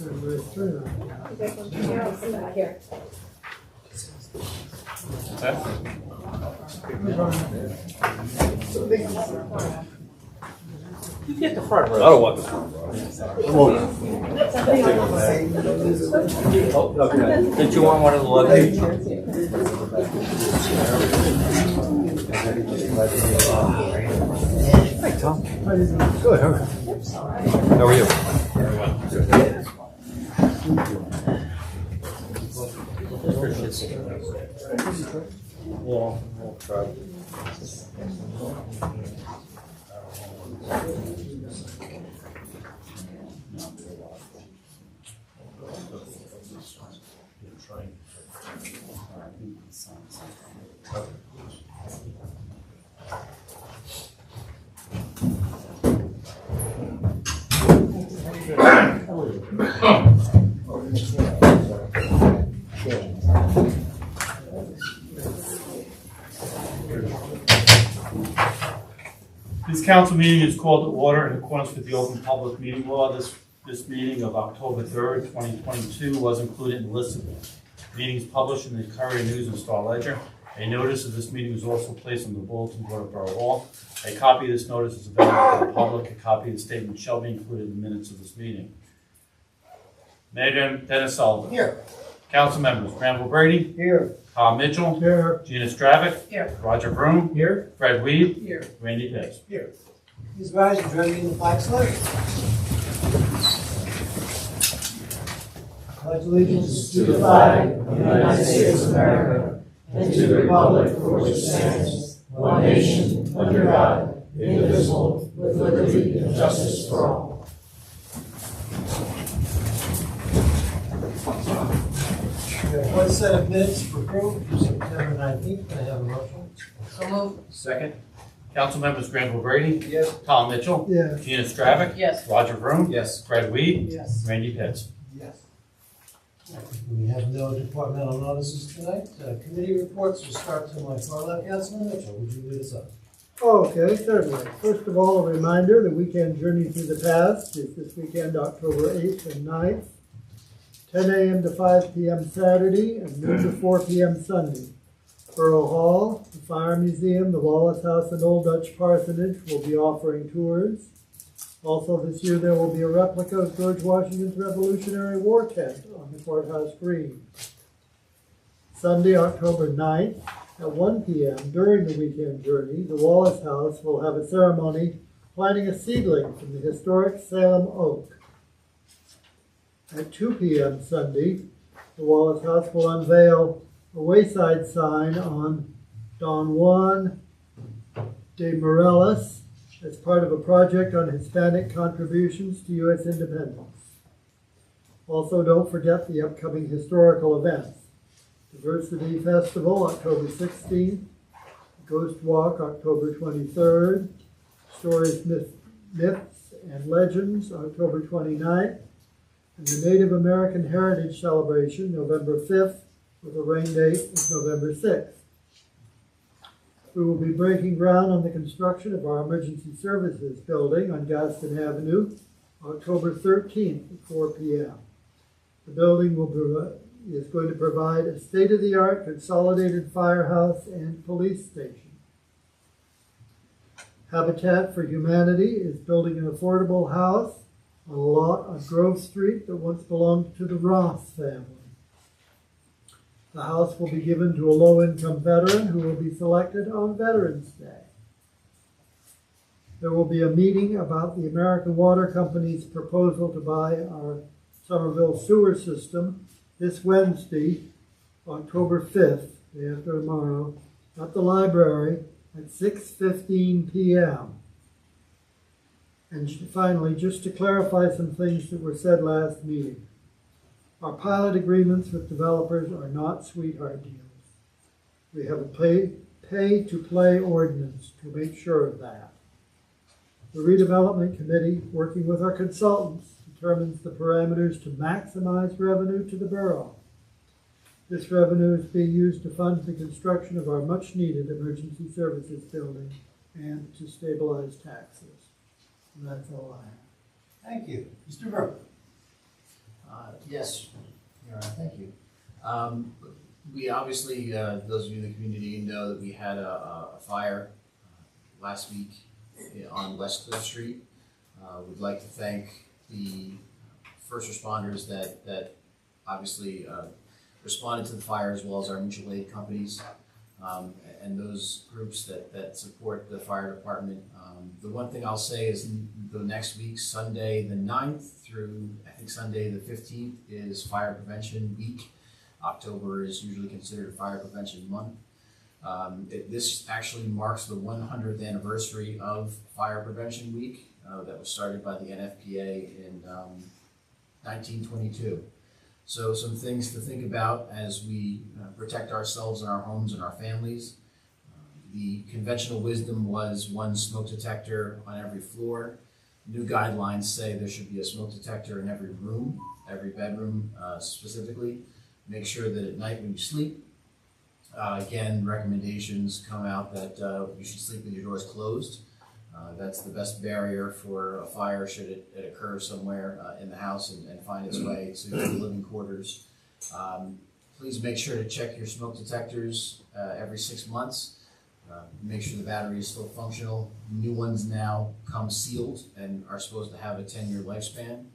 Here. You get the front row. I don't want the front row. Did you want one of the luggage? Hey, Tom. Good. How are you? Very well. Yeah, we'll try. This council meeting is called to order in accordance with the Open Public Meeting Law. This meeting of October 3rd, 2022 was included in the list of meetings published in the Courier News and Star Ledger. A notice of this meeting was also placed on the bulletin board of Borough Hall. A copy of this notice is available to the public. A copy of the statement shall be included in the minutes of this meeting. Mayor Dennis Sullivan. Here. Council members, Granville Brady. Here. Tom Mitchell. Here. Gina Stravic. Here. Roger Broom. Here. Fred Weed. Here. Randy Pitts. Here. Please rise and join me in the flag salute. Pledge allegiance to the flag of the United States of America and to the republic for which it stands, one nation, under God, indivisible, with liberty and justice for all. We have one set of minutes for approval for September 19th. Can I have a motion? So moved. Second. Council members Granville Brady. Yes. Tom Mitchell. Yes. Gina Stravic. Yes. Roger Broom. Yes. Fred Weed. Yes. Randy Pitts. Yes. We have no departmental notices tonight. Committee reports will start to my far left. Councilman Mitchell, would you lead us up? Okay, certainly. First of all, a reminder, the weekend journey through the past is this weekend, October 8th and 9th, 10 a.m. to 5 p.m. Saturday and noon to 4 p.m. Sunday. Borough Hall, the Fire Museum, the Wallace House, and Old Dutch Parsonage will be offering tours. Also this year there will be a replica of George Washington's Revolutionary War tent on the courthouse green. Sunday, October 9th, at 1 p.m. during the weekend journey, the Wallace House will have a ceremony planting a seedling from the historic Salem oak. At 2 p.m. Sunday, the Wallace House will unveil a wayside sign on Don Juan de Morelos as part of a project on Hispanic contributions to U.S. independence. Also, don't forget the upcoming historical events. Diversity Festival, October 16th, Ghost Walk, October 23rd, Stories, Myths, and Legends, October 29th, and the Native American Heritage Celebration, November 5th, with a rain date of November 6th. We will be breaking ground on the construction of our Emergency Services building on Gaston Avenue, October 13th at 4 p.m. The building is going to provide a state-of-the-art consolidated firehouse and police station. Habitat for Humanity is building an affordable house on a lot on Grove Street that once belonged to the Ross family. The house will be given to a low-income veteran who will be selected on Veterans Day. There will be a meeting about the American Water Company's proposal to buy our Somerville sewer system this Wednesday, October 5th, day after tomorrow, at the library at 6:15 p.m. And finally, just to clarify some things that were said last meeting. Our pilot agreements with developers are not sweetheart deals. We have a pay-to-play ordinance to make sure of that. The redevelopment committee, working with our consultants, determines the parameters to maximize revenue to the borough. This revenue is being used to fund the construction of our much-needed emergency services building and to stabilize taxes. And that's all I have. Thank you. Mr. Burke. Yes, Your Honor, thank you. We obviously, those of you in the community know that we had a fire last week on West Cliff Street. We'd like to thank the first responders that obviously responded to the fire, as well as our mutual aid companies and those groups that support the fire department. The one thing I'll say is the next week, Sunday the 9th through I think Sunday the 15th is Fire Prevention Week. October is usually considered Fire Prevention Month. This actually marks the 100th anniversary of Fire Prevention Week that was started by the NFPA in 1922. So some things to think about as we protect ourselves and our homes and our families. The conventional wisdom was one smoke detector on every floor. New guidelines say there should be a smoke detector in every room, every bedroom specifically. Make sure that at night when you sleep, again, recommendations come out that you should sleep with your doors closed. That's the best barrier for a fire should it occur somewhere in the house and find its way to the living quarters. Please make sure to check your smoke detectors every 6 months. Make sure the battery is still functional. New ones now come sealed and are supposed to have a 10-year lifespan.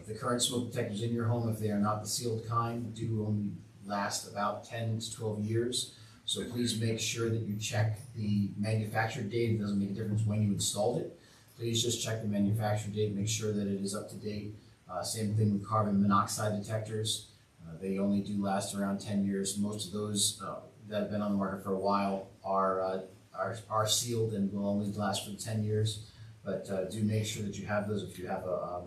The current smoke detectors in your home, if they are not the sealed kind, do only last about 10 to 12 years. So please make sure that you check the manufacturer date. It doesn't make a difference when you installed it. Please just check the manufacturer date, make sure that it is up to date. Same thing with carbon monoxide detectors. They only do last around 10 years. Most of those that have been on the market for a while are sealed and will only last for 10 years. But do make sure that you have those. If you have a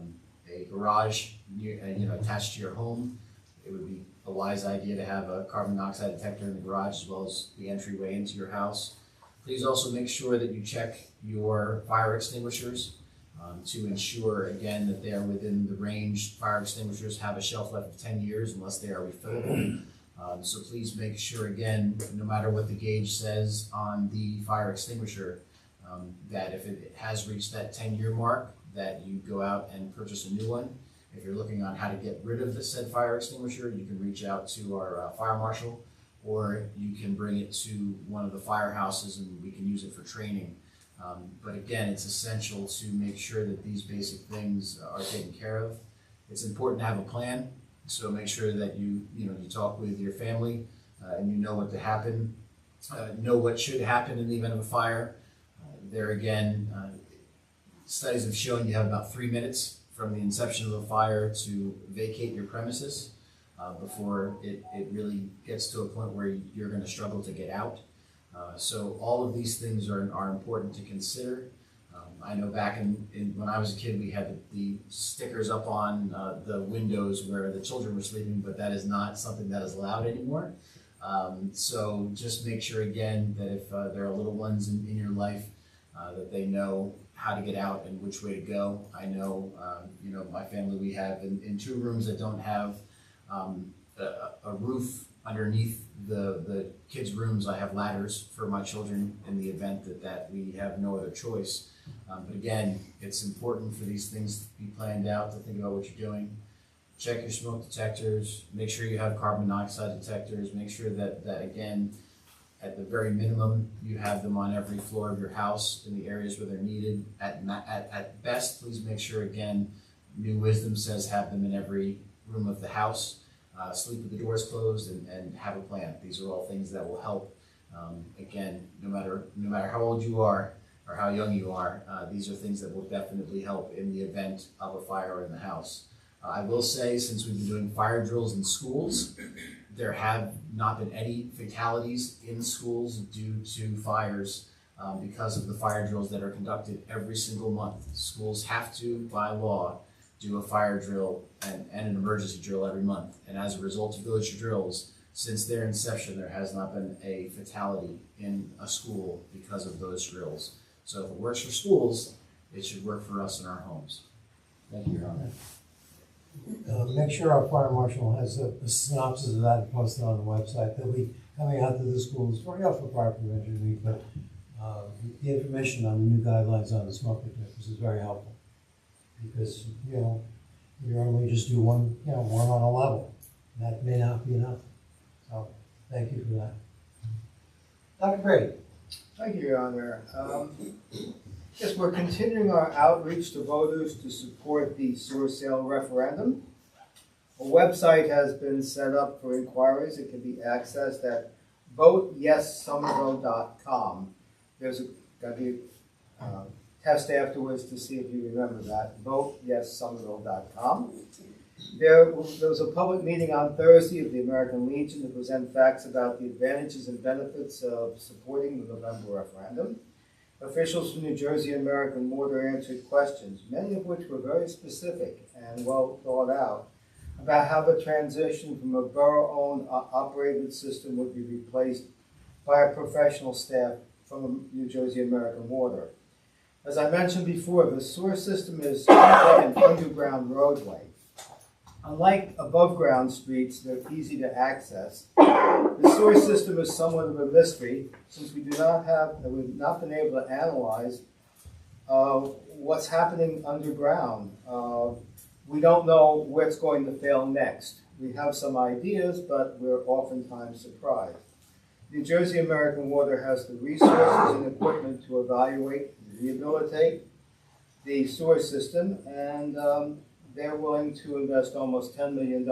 garage attached to your home, it would be a wise idea to have a carbon monoxide detector in the garage as well as the entryway into your house. Please also make sure that you check your fire extinguishers to ensure, again, that they are within the range. Fire extinguishers have a shelf life of 10 years unless they are refillable. So please make sure, again, no matter what the gauge says on the fire extinguisher, that if it has reached that 10-year mark, that you go out and purchase a new one. If you're looking on how to get rid of the said fire extinguisher, you can reach out to our fire marshal, or you can bring it to one of the firehouses and we can use it for training. But again, it's essential to make sure that these basic things are taken care of. It's important to have a plan, so make sure that you talk with your family and you know what to happen, know what should happen in the event of a fire. There again, studies have shown you have about 3 minutes from the inception of the fire to vacate your premises before it really gets to a point where you're going to struggle to get out. So all of these things are important to consider. I know back when I was a kid, we had the stickers up on the windows where the children were sleeping, but that is not something that is allowed anymore. So just make sure, again, that if there are little ones in your life, that they know how to get out and which way to go. I know, my family, we have in 2 rooms that don't have a roof underneath the kids' rooms. I have ladders for my children in the event that we have no other choice. But again, it's important for these things to be planned out, to think about what you're doing. Check your smoke detectors, make sure you have carbon monoxide detectors, make sure that again, at the very minimum, you have them on every floor of your house in the areas where they're needed. At best, please make sure, again, new wisdom says have them in every room of the house. Sleep with the doors closed and have a plan. These are all things that will help. Again, no matter how old you are or how young you are, these are things that will definitely help in the event of a fire in the house. I will say, since we've been doing fire drills in schools, there have not been any fatalities in schools due to fires because of the fire drills that are conducted every single month. Schools have to, by law, do a fire drill and an emergency drill every month. And as a result of those drills, since their inception, there has not been a fatality in a school because of those drills. So if it works for schools, it should work for us in our homes. Thank you, Your Honor. Make sure our fire marshal has a synopsis of that posted on the website. They'll be coming out to the schools for Fire Prevention Week, but the information on the new guidelines on the smoke detectors is very helpful, because you normally just do one, one on a level. That may not be enough. So, thank you for that. Dr. Brady. Thank you, Your Honor. Yes, we're continuing our outreach to voters to support the sewer sale referendum. A website has been set up for inquiries. It can be accessed at voteyessomerville.com. There's going to be a test afterwards to see if you remember that. Voteyessomerville.com. There was a public meeting on Thursday of the American Legion to present facts about the advantages and benefits of supporting the November referendum. Officials from New Jersey American Water answered questions, many of which were very specific and well thought out, about how the transition from a borough-owned operated system would be replaced by a professional staff from New Jersey American Water. As I mentioned before, the sewer system is like an underground roadway. Unlike above-ground streets that are easy to access, the sewer system is somewhat of a mystery since we've not been able to analyze what's happening underground. We don't know what's going to fail next. We have some ideas, but we're oftentimes surprised. New Jersey American Water has the resources and equipment to evaluate and rehabilitate the sewer system, and they're willing to invest almost $10 million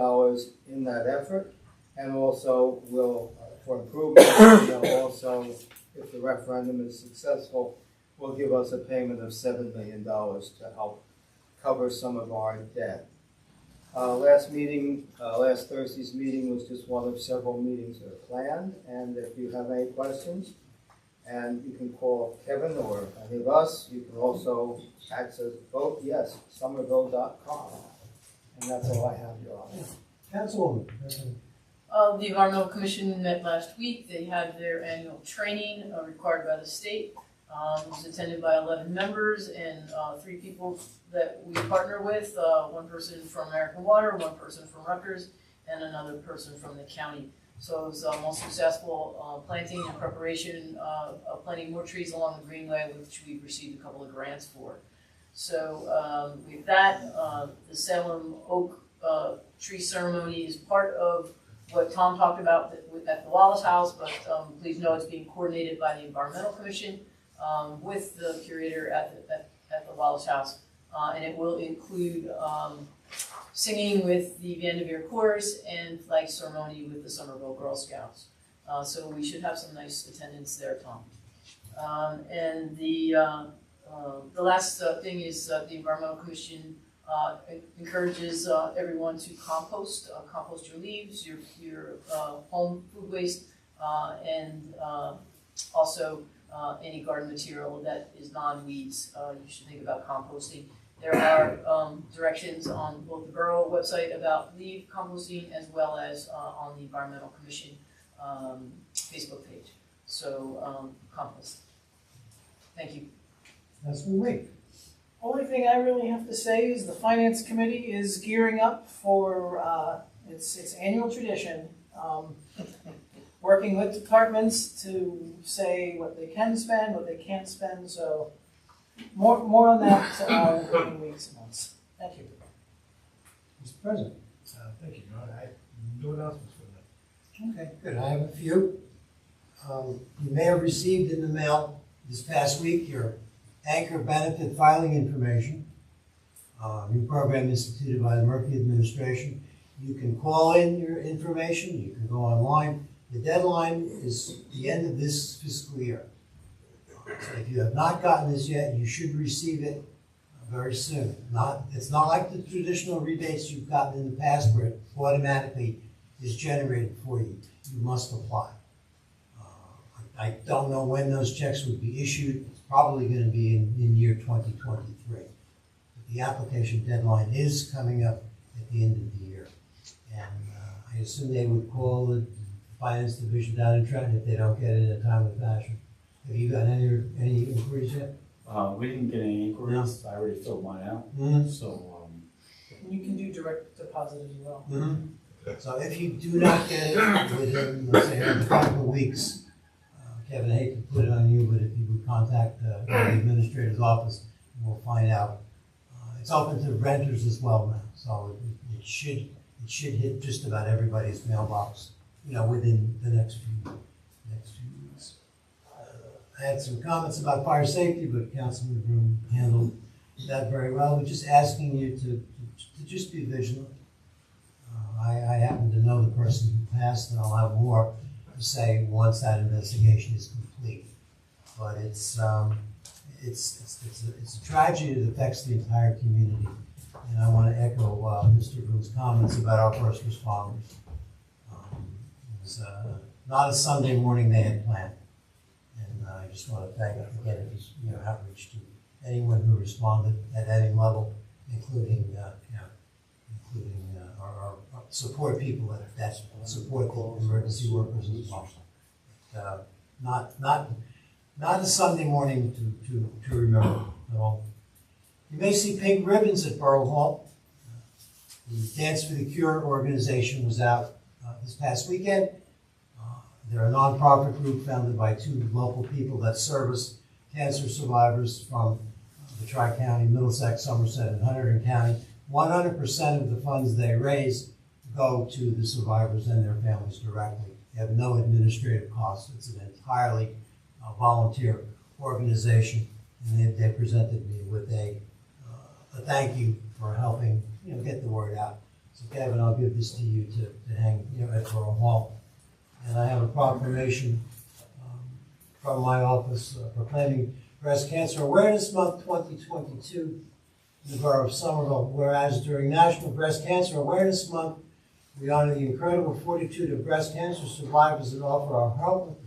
in that effort, and also will, for improvement, they'll also, if the referendum is successful, will give us a payment of $7 million to help cover some of our debt. Last Thursday's meeting was just one of several meetings that are planned, and if you have any questions, and you can call Kevin or any of us. You can also access voteyessomerville.com. And that's all I have, Your Honor. Councilwoman. The Environmental Commission met last week. They had their annual training required by the state. It was attended by 11 members and 3 people that we partner with, 1 person from American Water, 1 person from Rutgers, and another person from the county. So it was most successful planting and preparation of planting more trees along the greenway, which we've received a couple of grants for. So with that, the Salem Oak tree ceremony is part of what Tom talked about at the Wallace House, but please know it's being coordinated by the Environmental Commission with the curator at the Wallace House. And it will include singing with the Vanderveer Chorus and flag ceremony with the Somerville Girl Scouts. So we should have some nice attendance there, Tom. And the last thing is the Environmental Commission encourages everyone to compost your leaves, your home food waste, and also any garden material that is non-weeds. You should think about composting. There are directions on both the Borough website about leaf composting as well as on the Environmental Commission Facebook page. So compost. Thank you. That's one week. Only thing I really have to say is the Finance Committee is gearing up for its annual tradition, working with departments to say what they can spend, what they can't spend. So more on that in the coming weeks and months. Thank you. Mr. President. Thank you, John. I have no announcements for that. Okay, good. I have a few. You may have received in the mail this past week your anchor benefit filing information. New program instituted by the Mercer administration. You can call in your information. You can go online. The deadline is the end of this fiscal year. So if you have not gotten this yet, you should receive it very soon. It's not like the traditional rebates you've gotten in the past where it automatically is generated for you. You must apply. I don't know when those checks would be issued. It's probably going to be in year 2023. But the application deadline is coming up at the end of the year. And I assume they would call the finance division down in Trenton if they don't get it in a timely fashion. Have you got any inquiries yet? We didn't get any inquiries. I already filled mine out. So You can do direct deposit as well. So if you do not get it within, let's say, a couple of weeks, Kevin, I hate to put it on you, but if you would contact the administrator's office, we'll find out It's open to renters as well now, so it should hit just about everybody's mailbox, within the next few weeks. I had some comments about fire safety, but Councilman Broom handled that very well. We're just asking you to just be vigilant. I happen to know the person who passed, and I'll have more to say once that investigation is complete. But it's a tragedy that affects the entire community. And I want to echo Mr. Broom's comments about our first responders. It was not a Sunday morning they had planned. And I just want to thank, again, his outreach to anyone who responded at any level, including our support people that support the emergency workers as well. Not a Sunday morning to remember at all. You may see pink ribbons at Borough Hall. The Dance for the Cure organization was out this past weekend. They're a nonprofit group founded by two local people that service cancer survivors from the Tri-County, Middlesex, Somerset, and Hunterdon County. 100% of the funds they raise go to the survivors and their families directly. They have no administrative costs. It's an entirely volunteer organization, and they presented me with a thank you for helping get the word out. So Kevin, I'll give this to you to hang at Borough Hall. And I have a proclamation from my office proclaiming Breast Cancer Awareness Month 2022 in the Borough of Somerville. Whereas during National Breast Cancer Awareness Month, we honor the incredible fortitude of breast cancer survivors and offer our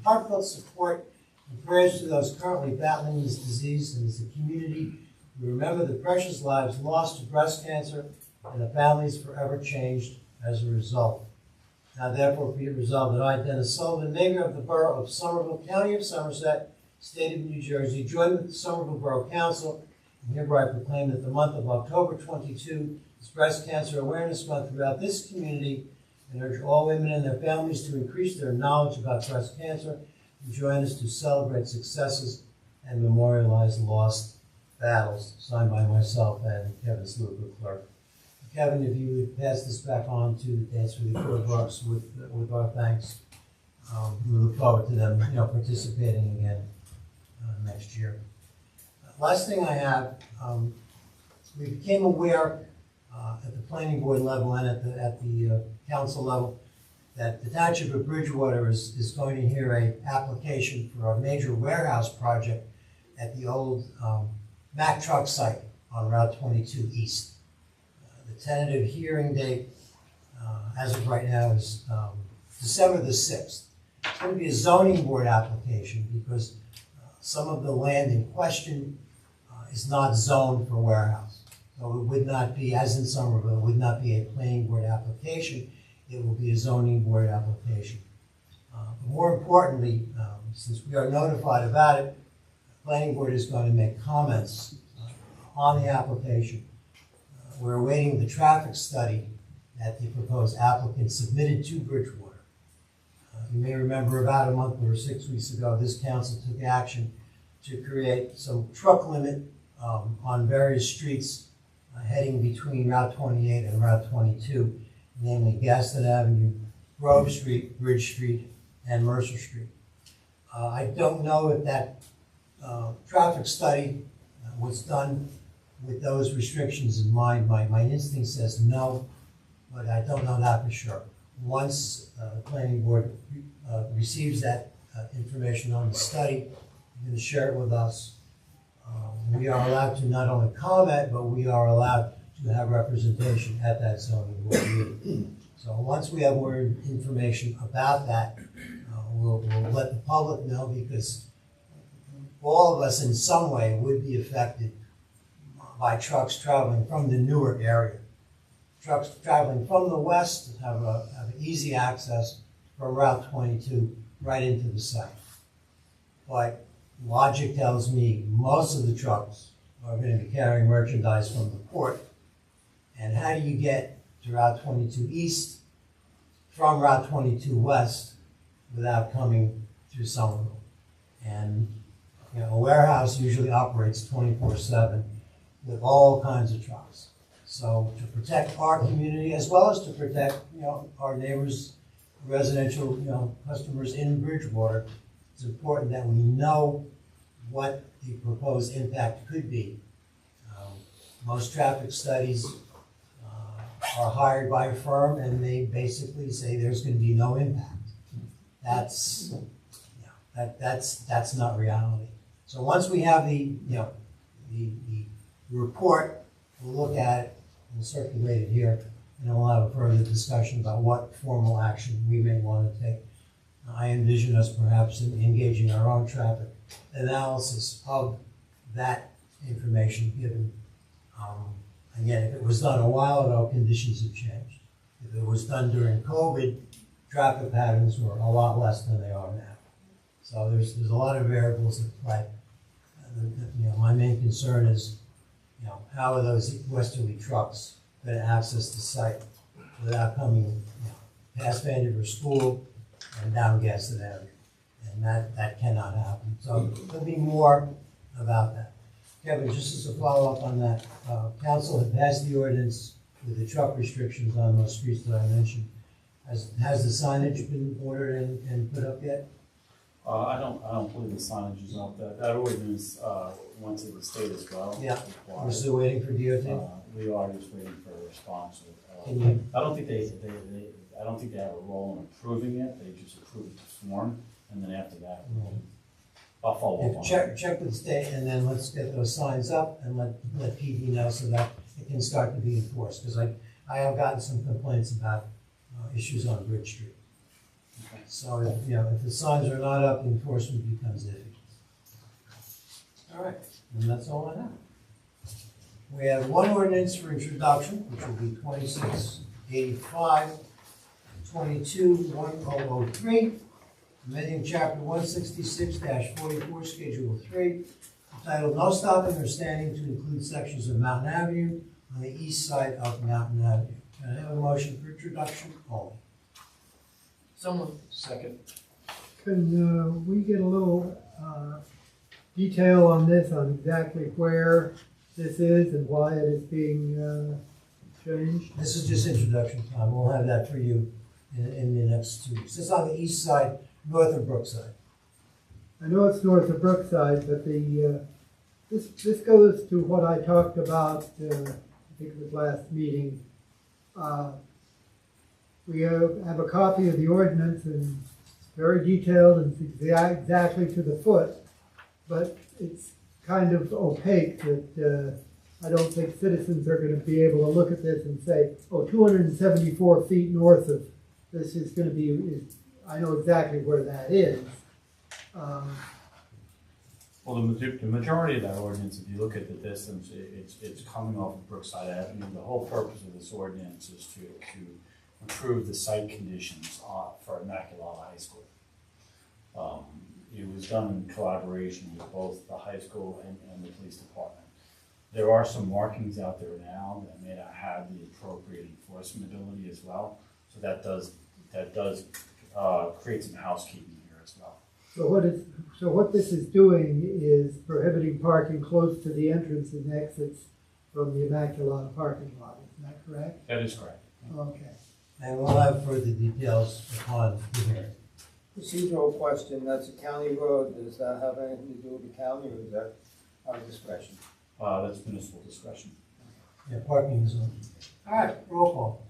heartfelt support and prayers to those currently battling this disease. And as a community, we remember the precious lives lost to breast cancer and the families forever changed as a result. Now therefore be it resolved that I, Dennis Sullivan, Mayor of the Borough of Somerville, County of Somerset, State of New Jersey, join with the Somerville Borough Council and hereby proclaim that the month of October 22 is Breast Cancer Awareness Month throughout this community, and urge all women and their families to increase their knowledge about breast cancer and join us to celebrate successes and memorialize lost battles. Signed by myself and Kevin Sluker, clerk. Kevin, if you would pass this back on to the Dance for the Cure Bucks with our thanks. We look forward to them participating again next year. Last thing I have, we became aware at the planning board level and at the council level that the Township of Bridgewater is going to hear an application for a major warehouse project at the old Mack truck site on Route 22 East. The tentative hearing date, as of right now, is December the 6th. It's going to be a zoning board application because some of the land in question is not zoned for warehouse. So it would not be, as in Somerville, it would not be a planning board application. It will be a zoning board application. But more importantly, since we are notified about it, the planning board is going to make comments on the application. We're awaiting the traffic study that the proposed applicant submitted to Bridgewater. You may remember about a month or 6 weeks ago, this council took action to create some truck limit on various streets heading between Route 28 and Route 22, namely Gaston Avenue, Grove Street, Bridge Street, and Mercer Street. I don't know if that traffic study was done with those restrictions in mind. My instinct says no, but I don't know that for sure. Once the planning board receives that information on the study, they're going to share it with us. We are allowed to not only comment, but we are allowed to have representation at that zoning board meeting. So once we have more information about that, we'll let the public know, because all of us in some way would be affected by trucks traveling from the Newark area. Trucks traveling from the west have easy access from Route 22 right into the site. But logic tells me most of the trucks are going to be carrying merchandise from the port. And how do you get to Route 22 East from Route 22 West without coming through Somerville? And a warehouse usually operates 24/7. with all kinds of trucks. So to protect our community as well as to protect, our neighbors, residential, customers in Bridgewater, it's important that we know what the proposed impact could be. Most traffic studies are hired by a firm and they basically say there's going to be no impact. That's not reality. So once we have the report, we'll look at it and circulate it here, and then we'll have a further discussion about what formal action we may want to take. I envision us perhaps engaging our own traffic analysis of that information given. Again, if it was done a while ago, conditions have changed. If it was done during COVID, traffic patterns were a lot less than they are now. So there's a lot of variables at play. My main concern is, how are those westerly trucks going to access the site without coming, past Vanderbilt School and down Gaston Avenue? And that cannot happen. So there'll be more about that. Kevin, just as a follow-up on that, council had passed the ordinance with the truck restrictions on those streets that I mentioned. Has the signage been ordered and put up yet? I don't believe the signage is up. That ordinance went to the state as well. Yeah. We're still waiting for DOT? We are just waiting for a response. Can you- I don't think they have a role in approving it. They just approve the form, and then after that, I'll follow up on it. Check with the state, and then let's get those signs up and let PD know so that it can start to be enforced. Because I have gotten some complaints about issues on Bridge Street. Okay. So if the signs are not up, enforcement becomes iffy. All right, and that's all I have. We have one ordinance for introduction, which will be 2685, 22-1003, amending chapter 166-44, schedule 3, entitled No Stopping or Standing, to include sections of Mountain Avenue on the east side of Mountain Avenue. Can I have a motion for introduction only? So moved. Second. Can we get a little detail on this, on exactly where this is and why it is being changed? This is just introduction time. We'll have that for you in the next 2 weeks. It's on the east side, north of Brookside. I know it's north of Brookside, but this goes to what I talked about, I think it was last meeting. We have a copy of the ordinance and it's very detailed and it's exactly to the foot, but it's kind of opaque that I don't think citizens are going to be able to look at this and say, oh, 274 feet north of this is going to be, I know exactly where that is. Well, the majority of that ordinance, if you look at the distance, it's coming off of Brookside Avenue. The whole purpose of this ordinance is to improve the site conditions for Immaculata High School. It was done in collaboration with both the high school and the police department. There are some markings out there now that may not have the appropriate enforcement ability as well. So that does create some housekeeping here as well. So what this is doing is prohibiting parking close to the entrance and exits from the Immaculata parking lot. Is that correct? That is correct. Okay. And we'll have further details upon the hearing. Procedural question, that's a county road, does that have anything to do with the county, or is that our discretion? That's municipal discretion. Yeah, parking is on. All right, roll call.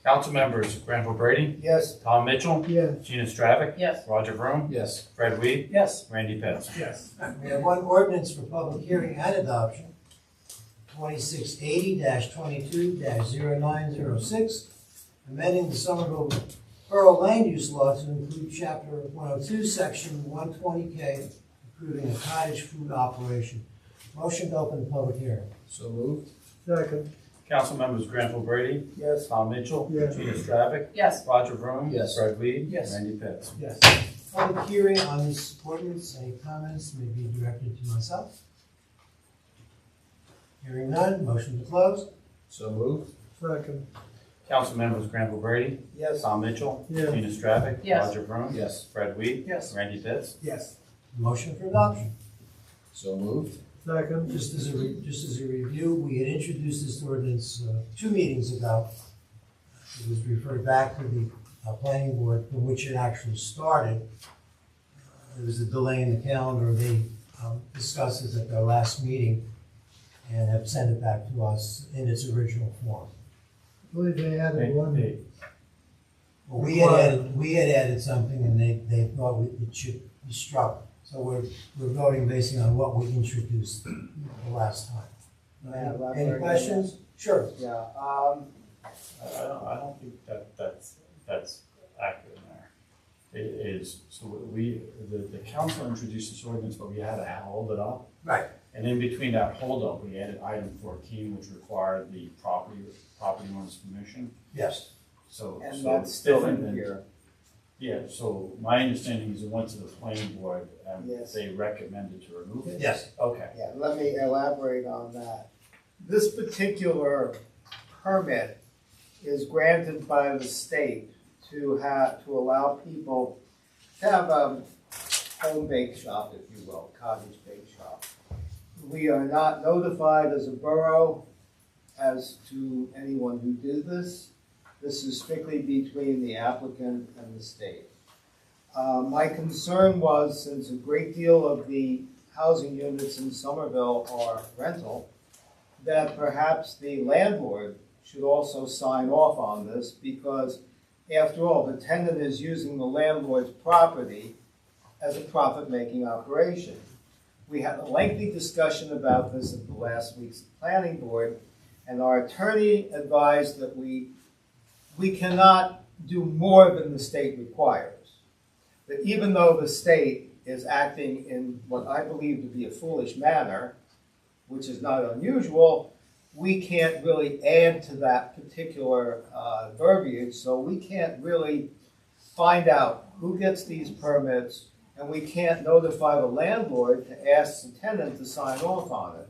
Council members: Granville Brady, Yes. Tom Mitchell, Yes. Gina Stravic, Yes. Roger Vroom, Yes. Fred Weed, Yes. Randy Pitts. Yes. We have one ordinance for public hearing and adoption, 2680-22-0906, amending the Somerville Borough Land Use Law to include Chapter 102, Section 120K, approving a cottage food operation. Motion to open the public hearing. So moved. Second. Council members: Granville Brady, Yes. Tom Mitchell, Yes. Gina Stravic, Yes. Roger Vroom, Yes. Fred Weed, Yes. Randy Pitts. Yes. Public hearing on this ordinance. Any comments may be directed to myself. Hearing none, motion to close. So moved. Second. Council members: Granville Brady, Yes. Tom Mitchell, Yes. Gina Stravic, Yes. Roger Vroom, Yes. Fred Weed, Yes. Randy Pitts. Yes. Motion for adoption. So moved. Second. Just as a review, we had introduced this ordinance 2 meetings ago. It was referred back to the planning board from which it actually started. There was a delay in the calendar. They discussed it at their last meeting and have sent it back to us in its original form. I believe they added one. Well, we had added something and they thought it should be struck. So we're voting based on what we introduced the last time. May I elaborate Any on questions? this? Sure. Yeah, I don't think that's accurate in there. It is, so the council introduced this ordinance, but we had to hold it up. Right. And in between that hold up, we added item 14, which required the property owner's permission. Yes. So and so that's it's still different in than. here. Yeah, so my understanding is it went to the planning board and Yes. they recommended to remove it? Yes. Okay. Yeah, let me elaborate on that. This particular permit is granted by the state to allow people to have a home bake shop, if you will, cottage bake shop. We are not notified as a borough as to anyone who did this. This is strictly between the applicant and the state. My concern was, since a great deal of the housing units in Somerville are rental, that perhaps the landlord should also sign off on this, because after all, the tenant is using the landlord's property as a profit-making operation. We had a lengthy discussion about this at the last week's planning board, and our attorney advised that we cannot do more than the state requires. That even though the state is acting in what I believe to be a foolish manner, which is not unusual, we can't really add to that particular verbiage, so we can't really find out who gets these permits, and we can't notify the landlord to ask the tenant to sign off on it.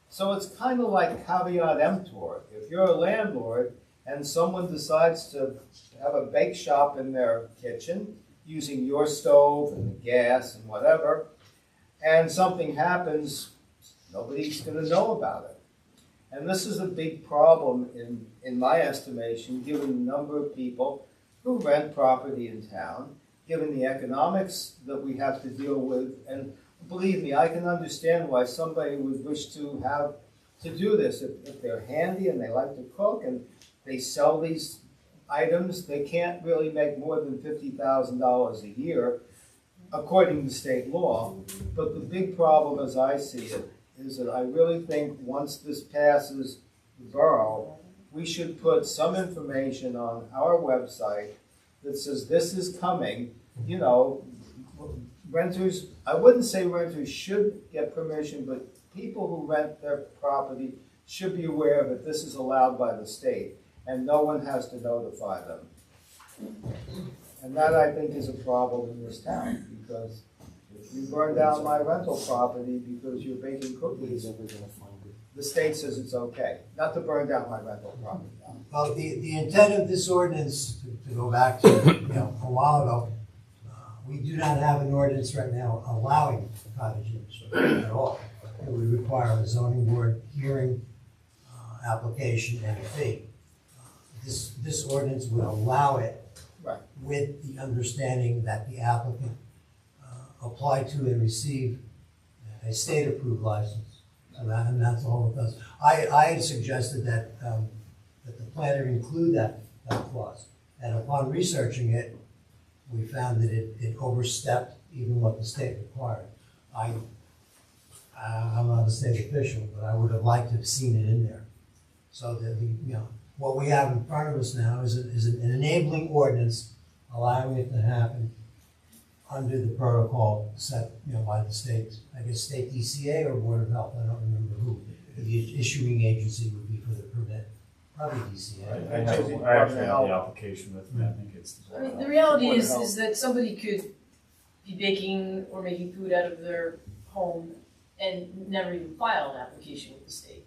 So it's kind of like caveat emptor. If you're a landlord and someone decides to have a bake shop in their kitchen using your stove and the gas and whatever, and something happens, nobody's going to know about it. And this is a big problem in my estimation, given the number of people who rent property in town, given the economics that we have to deal with. And believe me, I can understand why somebody would wish to have to do this. If they're handy and they like to cook and they sell these items, they can't really make more than $50,000 a year, according to state law. But the big problem, as I see it, is that I really think once this passes the borough, we should put some information on our website that says this is coming. You know, renters, I wouldn't say renters should get permission, but people who rent their property should be aware that this is allowed by the state, and no one has to notify them. And that, I think, is a problem in this town, because if you burn down my rental property because you're baking cookies, the state says it's okay, not to burn down my rental property. Well, the intent of this ordinance, to go back to a while ago, we do not have an ordinance right now allowing cottage industry at all. It would require a zoning board hearing, application, and a fee. This ordinance would allow it, Right. with the understanding that the applicant apply to and receive a state-approved license. And that's all it does. I had suggested that the planner include that clause. And upon researching it, we found that it overstepped even what the state required. I'm not a state official, but I would have liked to have seen it in there. So that what we have in front of us now is an enabling ordinance allowing it to happen under the protocol set by the state, I guess state DCA or Board of Health, I don't remember who. The issuing agency would be for the permit, probably DCA. I actually have the application with me. I think it's. I mean, the reality is that somebody could be baking or making food out of their home and never even file an application with the state.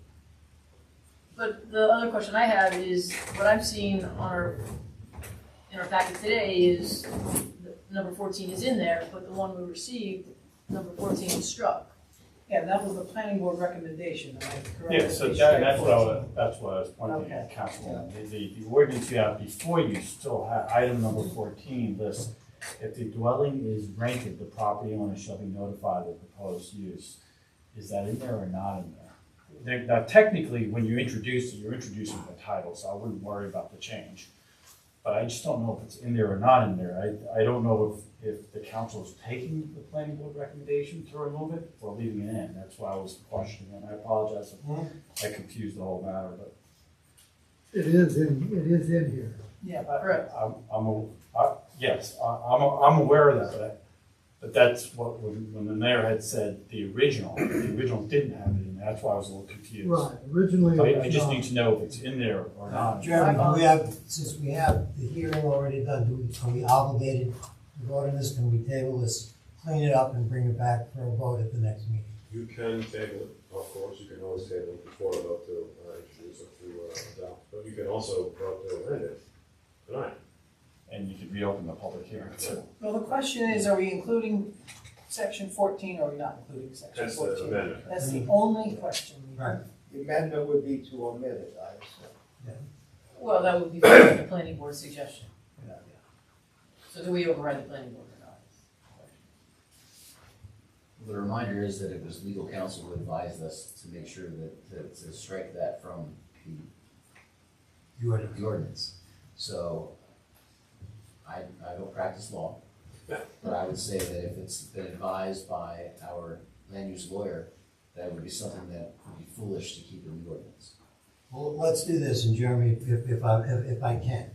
But the other question I have is, what I'm seeing in our packet today is number 14 is in there, but the one we received, number 14 is struck. Yeah, that was the planning board recommendation, am I correct? Yeah, so that's what I was pointing at, Councilwoman. The ordinance you have before you still have, item number 14 lists, if the dwelling is rented, the property owner shall be notified of the proposed use. Is that in there or not in there? Now, technically, when you introduce it, you're introducing the title, so I wouldn't worry about the change. But I just don't know if it's in there or not in there. I don't know if the council is taking the planning board recommendation to remove it or leaving it in. That's why I was questioning it. I apologize if I confused the whole matter, but. It is in here. Yeah, Correct. Yes, I'm aware of that, but that's what, when the mayor had said the original didn't have it in there, that's why I was a little confused. Right, originally it was I just not. need to know if it's in there or not. Jeremy, since we have the hearing already done, are we obligated to vote on this? Can we table this, clean it up and bring it back for a vote at the next meeting? You can table it, of course, you can always table it before a vote to introduce or to adopt, but you can also vote to amend it tonight. And you could reopen the public hearing too. well, the question is, are we including section 14 or are we not including section That's the 14? amendment. That's the only question. Right. The amendment would be to omit it, I assume. Well, that would be the planning board suggestion. Yeah. So do we override the planning board or not? The reminder is that it was legal counsel who advised us to make sure that, to strike that from the ordinance. So, I don't practice law, but I would say that if it's been advised by our land use lawyer, that would be something that would be foolish to keep in the ordinance. Well, let's do this, and Jeremy, if I can.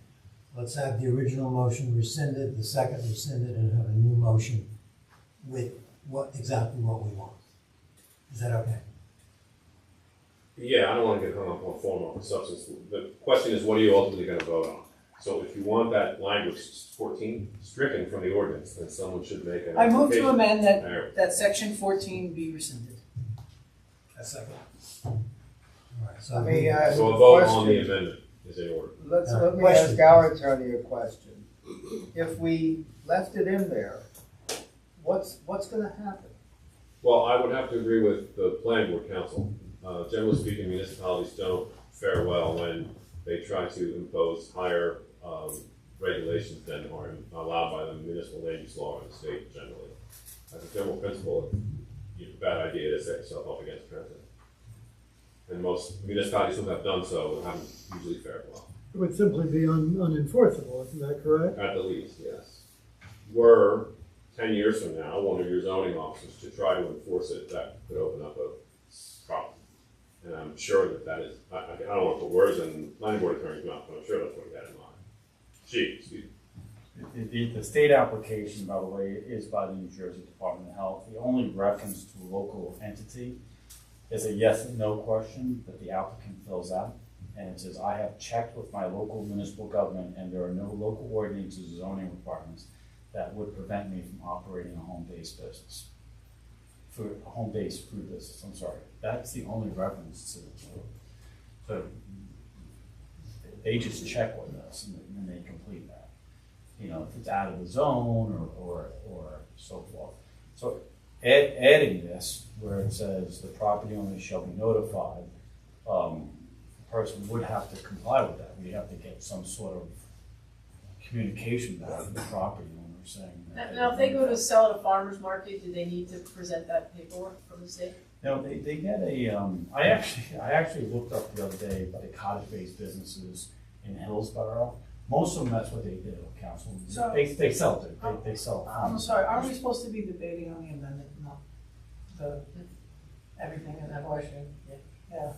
Let's have the original motion rescinded, the second rescinded, and have a new motion with exactly what we want. Is that okay? Yeah, I don't want to get hung up on form over substance. The question is, what are you ultimately going to vote on? So if you want that language 14 stricken from the ordinance, then someone should make an I move to application. amend There. that section 14 be rescinded. A second. All right, so Let me ask So a a vote on the question. amendment is in order. Let me Question. ask our attorney a question. If we left it in there, what's gonna happen? Well, I would have to agree with the planning board council. Generally speaking, municipalities don't fare well when they try to impose higher regulations than are allowed by the municipal land use law in the state generally. As a general principle, it's a bad idea to set yourself up against precedent. And most municipalities who have done so haven't usually fared well. It would simply be unenforceable, isn't that correct? At the least, yes. Were 10 years from now, one of your zoning officers to try to enforce it, that could open up a problem. And I'm sure that is, I don't want to put words in planning board attorney's mouth, but I'm sure that's what he had in mind. Excuse me. The state application, by the way, is by the New Jersey Department of Health. The only reference to a local entity is a yes and no question that the applicant fills out. And it says, I have checked with my local municipal government and there are no local ordinances or zoning requirements that would prevent me from operating a home-based business. A home-based food business, I'm sorry. That's the only reference to it. So they just check with us and then they complete that. You know, if it's out of the zone or so forth. So adding this, where it says the property owner shall be notified, the person would have to comply with that. We have to get some sort of communication back from the property owner saying that. Now, if they go to sell at a farmer's market, do they need to present that paperwork from the state? No, they get a, I actually looked up the other day by the cottage-based businesses in Hillsborough. Most of them, that's what they do, council. So- They sell it, they sell it. I'm sorry, aren't we supposed to be debating on the amendment, not the, everything in that motion? Yeah.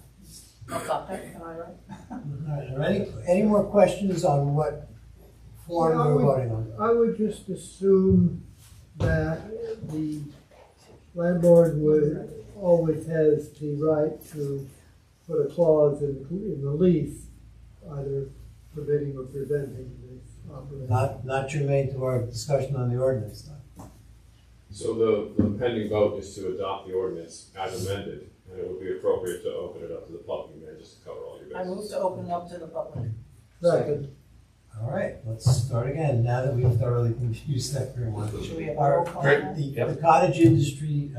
I'll stop there. Am I right? All right, are there any more questions on what form Yeah, we're voting on? I would just assume that the landlord would always has the right to put a clause in the lease, either forbidding or preventing this operation. Not germane to our discussion on the ordinance, though. So the pending vote is to adopt the ordinance as amended, and it would be appropriate to open it up to the public, and just to cover all your I bases. move to open up to the public. Second. All right, let's start again, now that we've thoroughly confused everyone. Should we have a roll call on that? The cottage industry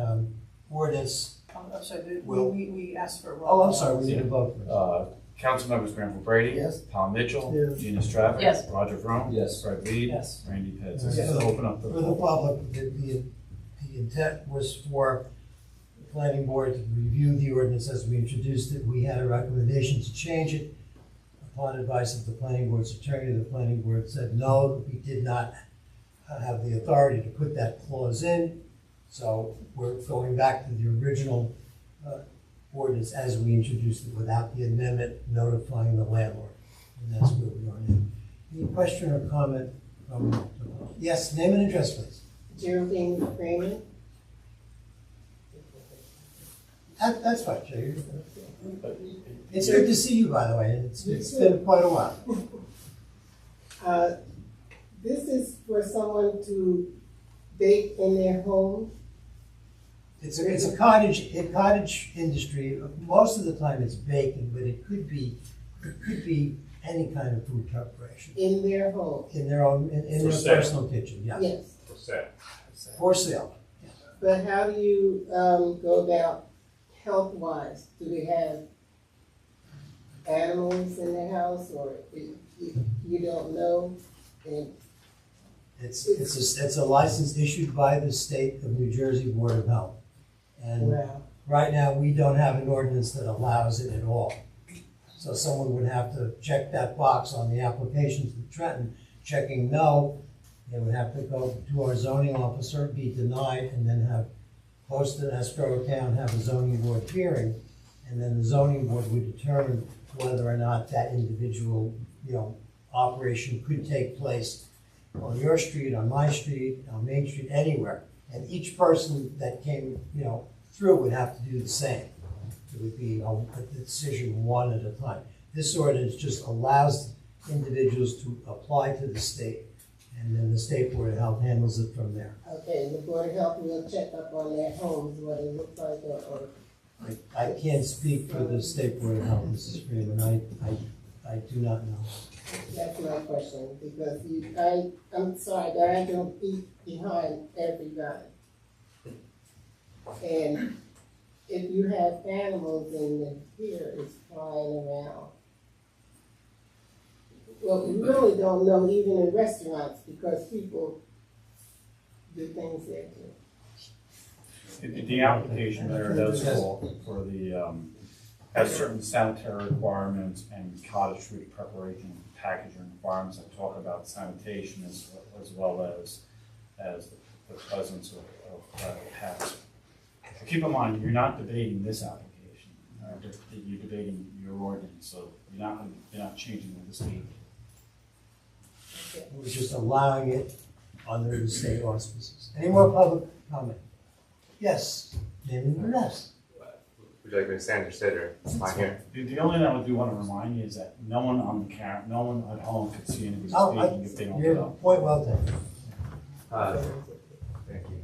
ordinance I'm sorry, Will. we asked for a roll. Oh, I'm sorry, we need a vote first. Council members Granville Brady. Yes. Tom Mitchell. Yes. Gina Stravic. Yes. Roger Vroom. Yes. Fred Weed. Yes. Randy Pitts. Yes. So open up the For the public, the intent was for the planning board to review the ordinance as we introduced it. We had a recommendation to change it. Upon advice of the planning board's attorney, the planning board said no, we did not have the authority to put that clause in. So we're going back to the original ordinance as we introduced it without the amendment notifying the landlord. And that's where we are now. Any question or comment from, yes, name and address, please. Geraldine Freeman. That's fine, Jay. It's good to see you, by the way. It's been quite a while. This is for someone to bake in their home. It's a cottage industry. Most of the time it's baking, but it could be any kind of food preparation In their home, in their own, in For their sale. personal kitchen, yeah. yes. For sale. For sale. But how do you go about health-wise? Do they have animals in their house, or you don't know? And It's a license issued by the state of New Jersey Board of Health. And wow, right now, we don't have an ordinance that allows it at all. So someone would have to check that box on the application to Trenton, checking no. They would have to go to our zoning officer, be denied, and then have post an escrow account, have a zoning board hearing, and then the zoning board would determine whether or not that individual, operation could take place on your street, on my street, on Main Street, anywhere. And each person that came, through would have to do the same. It would be a decision one at a time. This ordinance just allows individuals to apply to the state, and then the State Board of Health handles it from there. okay, and the Board of Health will check up on their homes, what it looks like, or I can't speak for the State Board of Health, Mrs. Freeman. I do not know. that's my question, because I'm sorry, but I don't eat behind everybody. And if you have animals and the deer is flying around, well, you really don't know even in restaurants, because people do things there too. The application there does call for has certain sanitary requirements and cottage food preparation and packaging requirements that talk about sanitation as well as the presence of pets. Keep in mind, you're not debating this application. You're debating your ordinance, so you're not changing the state. We're just allowing it under the state auspices. Any more public comment? Yes, name and address. Would you like me to stand or sit, or fine here? The only thing I do want to remind you is that no one on the camera, no one at home could see anybody Oh, speaking if they don't Your know. point well taken. Thank you.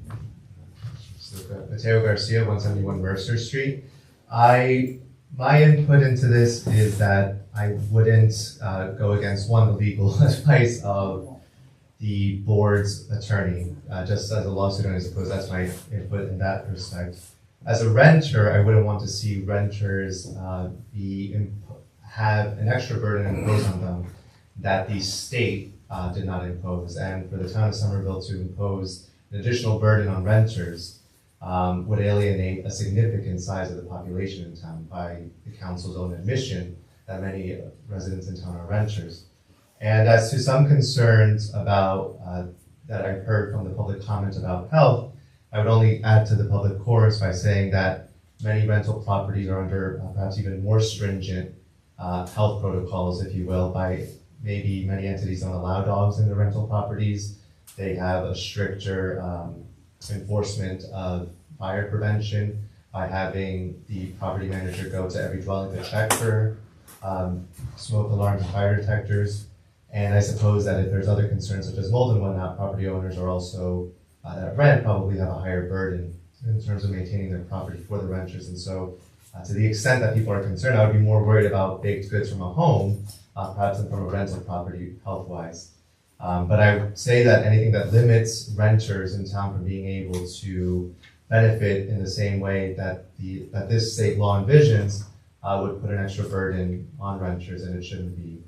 So, Mateo Garcia, 171 Mercer Street. My input into this is that I wouldn't go against the legal advice of the board's attorney, just as a lawsuit owner, I suppose that's my input in that respect. As a renter, I wouldn't want to see renters have an extra burden imposed on them that the state did not impose. And for the town of Somerville to impose an additional burden on renters would alienate a significant size of the population in town by the council's own admission that many residents in town are renters. And as to some concerns about that I've heard from the public comment about health, I would only add to the public chorus by saying that many rental properties are under perhaps even more stringent health protocols, if you will, by maybe many entities don't allow dogs in their rental properties. They have a stricter enforcement of fire prevention by having the property manager go to every dwelling to check for smoke alarms and fire detectors. And I suppose that if there's other concerns such as mold and whatnot, property owners are also that rent probably have a higher burden in terms of maintaining their property for the renters. And so to the extent that people are concerned, I would be more worried about baked goods from a home, perhaps than from a rental property health-wise. But I would say that anything that limits renters in town from being able to benefit in the same way that this state law envisions would put an extra burden on renters, and it shouldn't be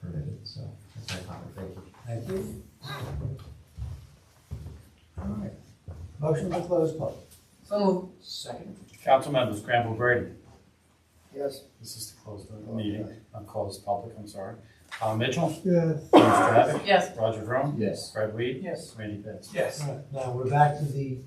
permitted. So that's my comment. Thank you. Thank you. All right. Motion to close public. So moved. Second. Council members Granville Brady. Yes. This is to close the meeting, close public, I'm sorry. Mitchell, Yes. Gina Stravic, Yes. Roger Vroom, Yes. Fred Weed, Yes. Randy Pitts. Yes. All right, now we're back to the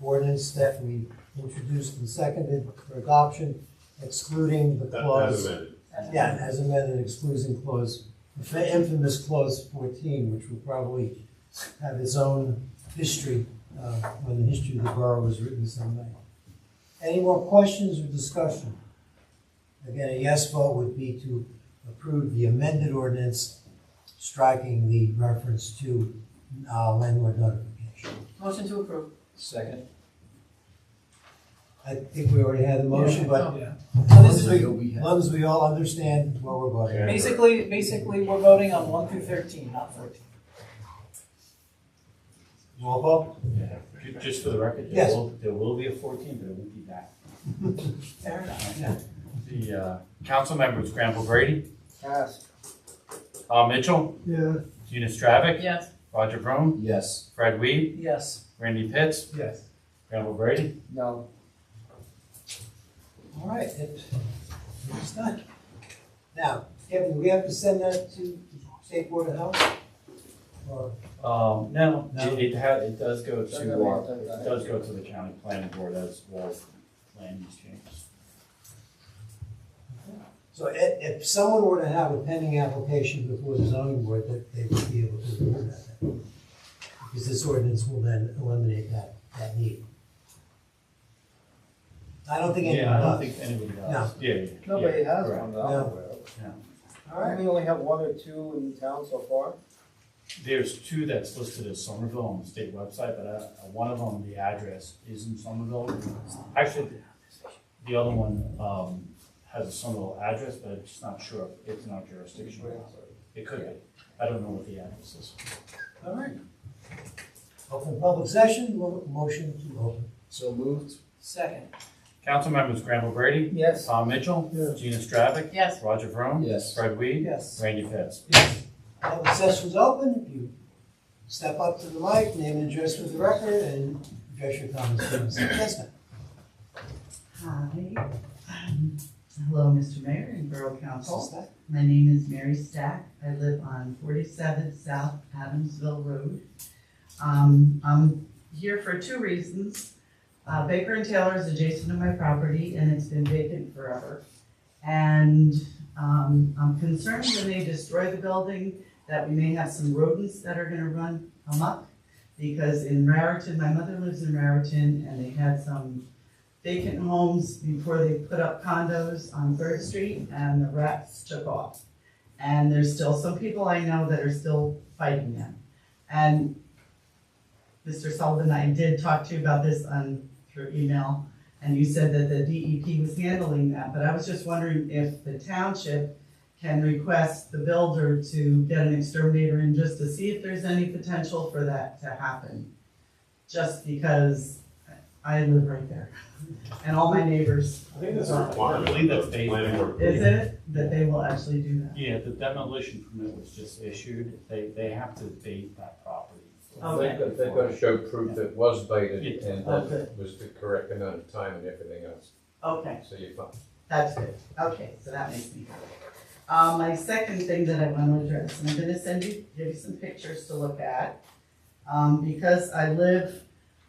ordinance that we introduced and seconded for adoption, excluding the That clause. as amended. Yeah, as amended, excluding clause, the infamous clause 14, which will probably have its own history when the history of the borough was written someday. Any more questions or discussion? Again, a yes vote would be to approve the amended ordinance, striking the reference to landlord notification. Motion to approve. Second. I think we already had the motion, but Yeah. as long as we all understand what we're voting. Basically, we're voting on 1 through 13, not 14. Roll call? Just for the record, Yes. there will be a 14, but it won't be that. Fair enough. Yeah. The council members Granville Brady, Pass. Mitchell, Yes. Gina Stravic, Yes. Roger Vroom, Yes. Fred Weed, Yes. Randy Pitts, Yes. Granville Brady. No. All right, it's done. Now, Kevin, do we have to send that to State Board of Health? Or, No, No? it does go Doesn't to, have it does go to the county planning board as well as land use changes. so if someone were to have a pending application before the zoning board, that they would be able to do that. Because this ordinance will then eliminate that need. I don't think anyone Yeah, I don't does. think anybody does. No. Yeah. Nobody has correct. one that I'm No. aware of. All right. We only have one or two in town so far. There's two that's listed as Somerville on the state website, but one of them, the address is in Somerville. Actually, the other one has a Somerville address, but I'm just not sure if it's in our jurisdiction. It could be. I don't know what the address is. All right. Open public session, motion to open. So moved. Second. Council members Granville Brady, Yes. Mitchell, Yes. Gina Stravic, Yes. Roger Vroom, Yes. Fred Weed, Yes. Randy Pitts. Public session's open. If you step up to the mic, name and address for the record, and address your comments. Please. Yes, ma'am. Hi. Hello, Mr. Mayor and Borough Council. What's that? My name is Mary Stack. I live on 47 South Adamsville Road. I'm here for two reasons. Baker and Taylor is adjacent to my property and it's been vacant forever. And I'm concerned when they destroy the building that we may have some rodents that are gonna run amok. Because in Raritan, my mother lives in Raritan, and they had some vacant homes before they put up condos on 3rd Street, and the rats took off. And there's still some people I know that are still fighting them. And Mr. Sullivan, I did talk to you about this through email, and you said that the DEP was handling that, but I was just wondering if the township can request the builder to get an exterminator in just to see if there's any potential for that to happen. Just because I live right there, and all my neighbors. I think that's a requirement. I believe that's of the planning board. Is it that they will actually do that? Yeah, the demolition permit was just issued. They have to bait that property. Okay. They've got to show proof that it was baited Yeah. and Okay. that it was the correct amount of time and everything else, Okay. so you're fine. That's good. Okay, so that makes me happy. My second thing that I want to address, and I'm gonna give you some pictures to look at. Because I live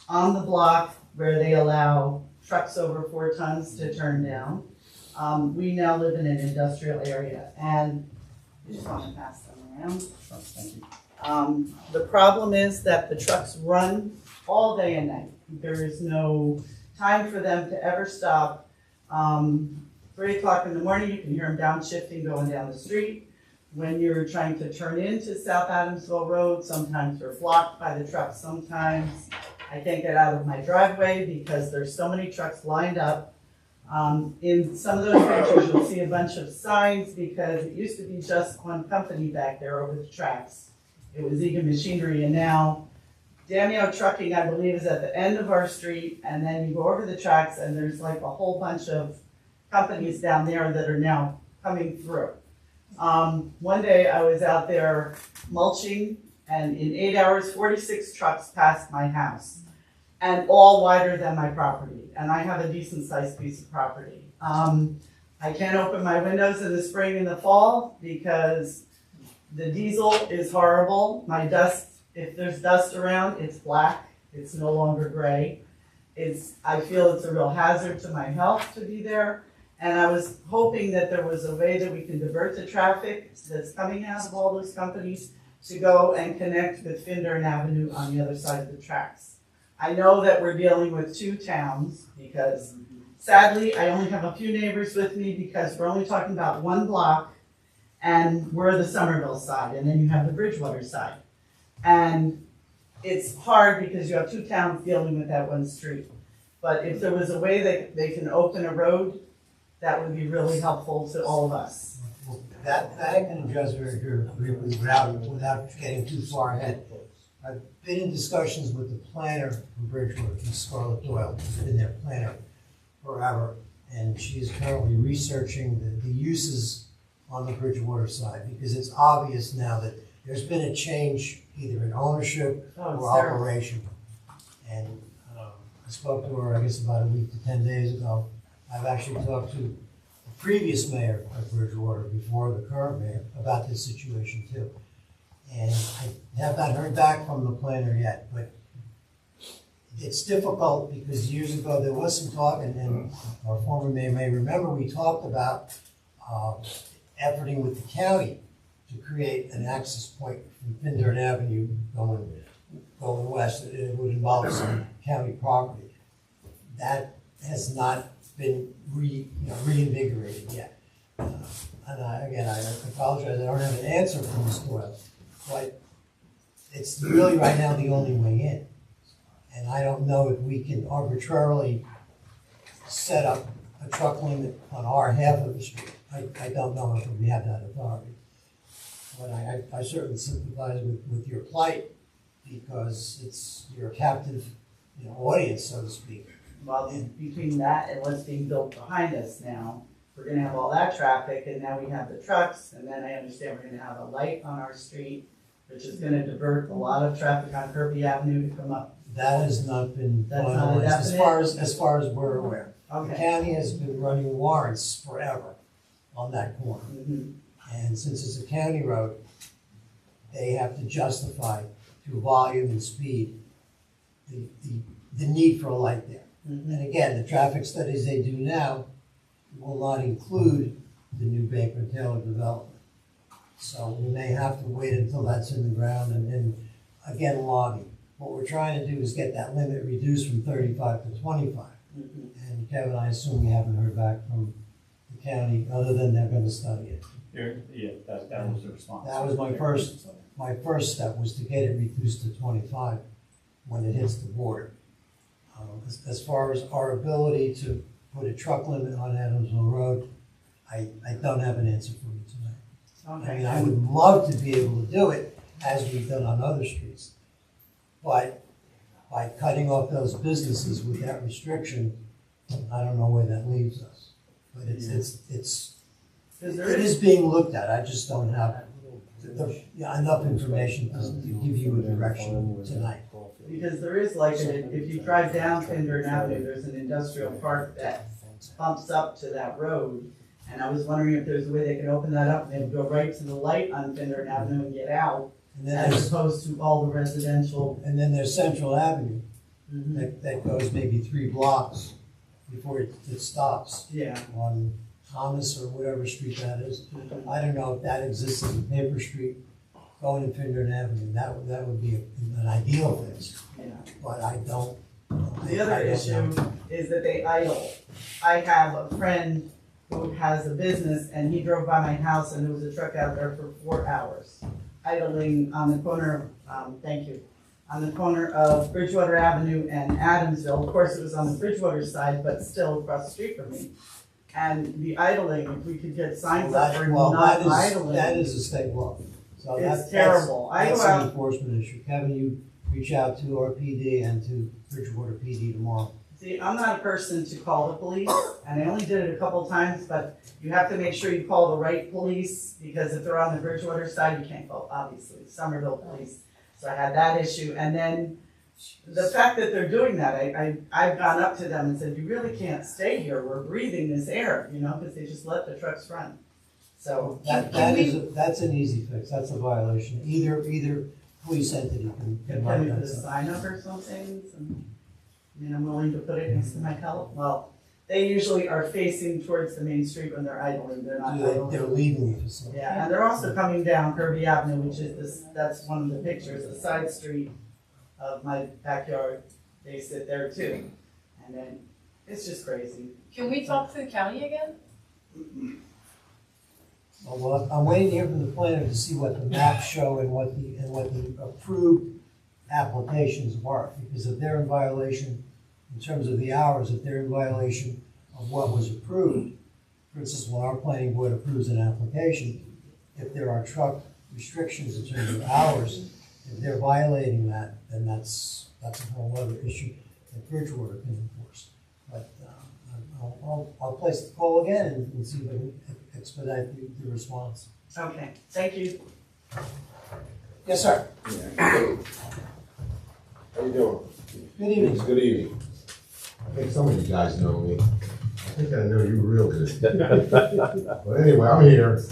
on the block where they allow trucks over 4 tons to turn down. We now live in an industrial area, and I just want to pass them around. Thank you. The problem is that the trucks run all day and night. There is no time for them to ever stop. 3 o'clock in the morning, you can hear them downshifting going down the street. When you're trying to turn into South Adamsville Road, sometimes you're blocked by the trucks. Sometimes I can't get out of my driveway because there's so many trucks lined up. In some of those pictures, you'll see a bunch of signs because it used to be just one company back there over the tracks. It was Egan Machinery, and now Daniel Trucking, I believe, is at the end of our street, and then you go over the tracks, and there's like a whole bunch of companies down there that are now coming through. One day I was out there mulching, and in 8 hours, 46 trucks passed my house, and all wider than my property, and I have a decent-sized piece of property. I can't open my windows in the spring and the fall because the diesel is horrible. My dust, if there's dust around, it's black. It's no longer gray. I feel it's a real hazard to my health to be there. And I was hoping that there was a way that we can divert the traffic that's coming out of all those companies to go and connect with Findern Avenue on the other side of the tracks. I know that we're dealing with two towns because sadly, I only have a few neighbors with me because we're only talking about one block and we're the Somerville side, and then you have the Bridgewater side. And it's hard because you have two towns dealing with that one street. But if there was a way that they can open a road, that would be really helpful to all of us. That I can address very briefly without getting too far ahead. I've been in discussions with the planner from Bridgewater, Ms. Scarlett Doyle, who's been their planner forever, and she's currently researching the uses on the Bridgewater side, because it's obvious now that there's been a change either in ownership or operation. And I spoke to her, I guess, about a week to 10 days ago. I've actually talked to the previous mayor of Bridgewater before the current mayor about this situation too. And I have not heard back from the planner yet, but it's difficult because years ago there was some talk, and our former mayor may remember, we talked about efforting with the county to create an access point from Findern Avenue going west. It would involve some county property. That has not been reinvigorated yet. And again, I apologize, I don't have an answer from Ms. Doyle, but it's really right now the only way in. And I don't know if we can arbitrarily set up a truck limit on our half of the street. I don't know if we have that authority. But I certainly sympathize with your plight because you're a captive audience, so to speak. Well, between that and what's being built behind us now, we're gonna have all that traffic, and now we have the trucks, and then I understand we're gonna have a light on our street, which is gonna divert a lot of traffic on Kirby Avenue to come up. That has not been That's not a finalized as far as we're aware. The Okay. county has been running warrants forever on that corner. Mhm. And since it's a county road, they have to justify through volume and speed the need for a light there. Mhm. And again, the traffic studies they do now will not include the new Baker and Taylor development. So we may have to wait until that's in the ground and again lobby. What we're trying to do is get that limit reduced from 35 to 25. Mhm. And Kevin, I assume you haven't heard back from the county, other than they're gonna study it. Yeah, that was the response. That was my first step, was to get it reduced to 25 when it hits the border. As far as our ability to put a truck limit on Adamsville Road, I don't have an answer for you tonight. I mean, I would love to be able to do it as we've done on other streets. But by cutting off those businesses with that restriction, I don't know where that leaves us. But it is being looked at. I just don't have enough information to give you a direction tonight. Because there is like, if you drive down Findern Avenue, there's an industrial park that bumps up to that road. And I was wondering if there's a way they can open that up and then go right to the light on Findern Avenue and get out, And then as there's, opposed to all the residential. and then there's Central Avenue that goes maybe 3 blocks before it stops Yeah. on Thomas or whatever street that is. I don't know if that exists as a paper street going to Findern Avenue. That would be an ideal thing, Yeah. but I don't. The other issue is that they idle. I have a friend who has a business and he drove by my house and there was a truck out there for 4 hours, idling on the corner, on the corner of Bridgewater Avenue and Adamsville. Of course, it was on the Bridgewater side, but still across the street from me. And the idling, if we could get signs up for not idling. That is a state law. So It's terrible. I That's go an out, enforcement issue. Kevin, reach out to our PD and to Bridgewater PD tomorrow. See, I'm not a person to call the police, and I only did it a couple times, but you have to make sure you call the right police, because if they're on the Bridgewater side, you can't call, obviously, Somerville police. So I had that issue, and then the fact that they're doing that, I've gone up to them and said, you really can't stay here, we're breathing this air, you know, because they just let the trucks run. So. That's an easy fix, that's a violation. Either police entity can Can we write put a that. sign up or something? I mean, I'm willing to put it next to my cal, well, they usually are facing towards the main street when they're idling, they're not idling. They're leaving the facility. Yeah, and they're also coming down Kirby Avenue, which is this, that's one of the pictures, a side street of my backyard. They sit there too. And then, it's just crazy. Can we talk to the county again? Well, I'm waiting to hear from the planner to see what the maps show and what the approved applications were. Because if they're in violation, in terms of the hours, if they're in violation of what was approved, for instance, when our planning board approves an application, if there are truck restrictions in terms of hours, if they're violating that, then that's a whole other issue that Bridgewater can enforce. But I'll place the call again and see if I can expedite the response. Okay, thank you. Yes, sir. How you doing? Good evening. Good evening. I think some of you guys know me. I think I know you real good. But anyway, I'm here.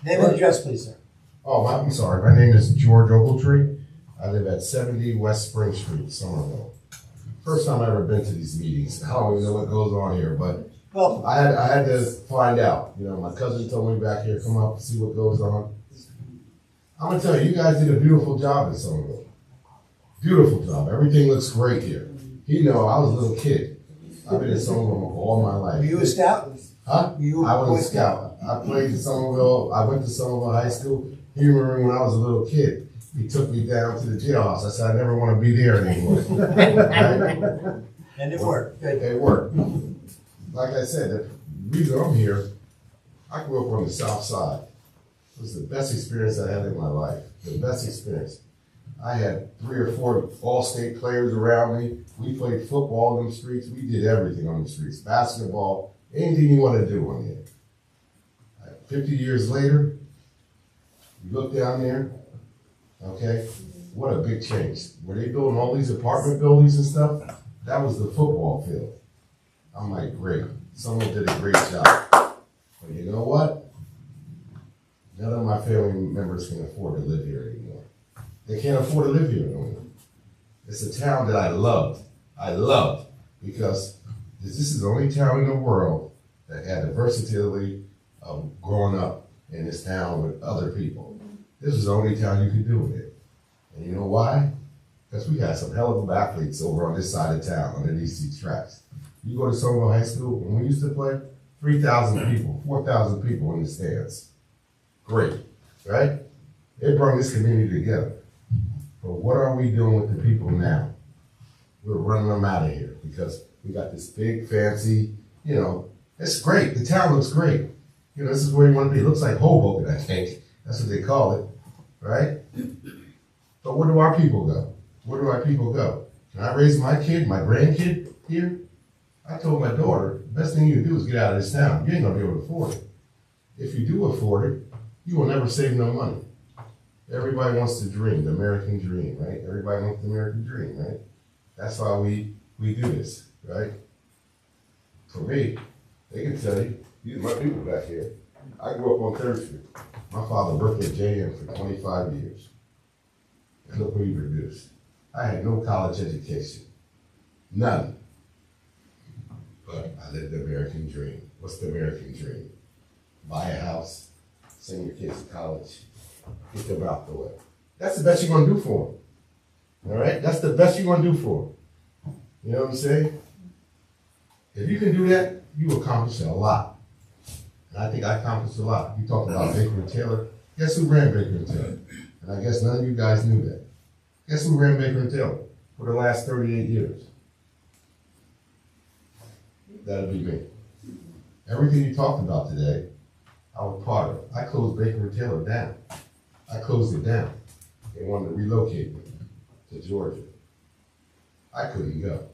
Name and address, please, sir. Oh, I'm sorry. My name is George Ogletree. I live at 70 West Spring Street, Somerville. First time I've ever been to these meetings. I don't even know what goes on here, but Well, I had to find out. You know, my cousin told me back here, come up, see what goes on. I'm gonna tell you, you guys did a beautiful job in Somerville. Beautiful job. Everything looks great here. You know, I was a little kid. I've been in Somerville all my life. were you a scout? Huh? You I was a scout. I played in Somerville. I went to Somerville High School. He remember when I was a little kid. He took me down to the jailhouse. I said, I never want to be there anymore. Right? And it worked. Good. It worked. Like I said, the reason I'm here, I grew up on the South Side. It was the best experience I had in my life. The best experience. I had 3 or 4 all-state players around me. We played football in the streets. We did everything on the streets. Basketball, anything you want to do on here. 50 years later, you look down there, okay, what a big change. Were they building all these apartment buildings and stuff? That was the football field. I'm like, great. Someone did a great job. But you know what? None of my family members can afford to live here anymore. They can't afford to live here anymore. It's a town that I loved. I loved because this is the only town in the world that had the versatility of growing up in this town with other people. This is the only town you could do it. And you know why? Because we got some hell of athletes over on this side of town, underneath these tracks. You go to Somerville High School, when we used to play, 3,000 people, 4,000 people in the stands. Great, right? It brought this community together. But what are we doing with the people now? We're running them out of here because we got this big, fancy, you know, it's great. The town looks great. You know, this is where you want to be. It looks like Hoboken, I think. That's what they call it, right? But where do our people go? Where do our people go? Can I raise my kid, my grandkid here? I told my daughter, the best thing you can do is get out of this town. You ain't gonna be able to afford it. If you do afford it, you will never save no money. Everybody wants the dream, the American dream, right? Everybody wants the American dream, right? That's why we do this, right? For me, they can tell you, these are my people back here. I grew up on 3rd Street. My father worked at JM for 25 years. And look what he produced. I had no college education. None. But I lived the American dream. What's the American dream? Buy a house, send your kids to college, get them out the way. That's the best you're gonna do for them. All right? That's the best you're gonna do for them. You know what I'm saying? If you can do that, you accomplish a lot. And I think I accomplished a lot. You talked about Baker and Taylor. Guess who ran Baker and Taylor? And I guess none of you guys knew that. Guess who ran Baker and Taylor for the last 38 years? That'll be me. Everything you talked about today, I was part of. I closed Baker and Taylor down. I closed it down. They wanted to relocate me to Georgia. I couldn't go.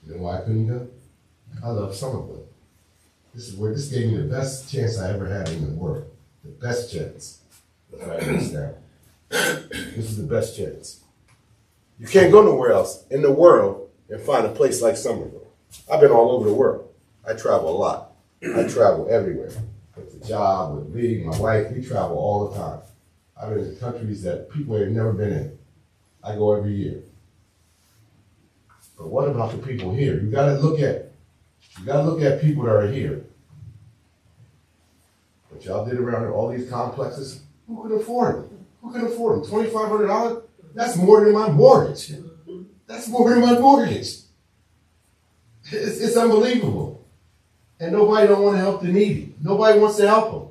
You know why I couldn't go? I love Somerville. This gave me the best chance I ever had in the world. The best chance. If I understand. This is the best chance. You can't go nowhere else in the world and find a place like Somerville. I've been all over the world. I travel a lot. I travel everywhere. With the job, with me, my wife, we travel all the time. I've been in countries that people have never been in. I go every year. But what about the people here? You gotta look at people that are here. What y'all did around all these complexes, who could afford them? Who can afford them? $2,500? That's more than my mortgage. That's more than my mortgage. It's unbelievable. And nobody don't want to help the needy. Nobody wants to help them.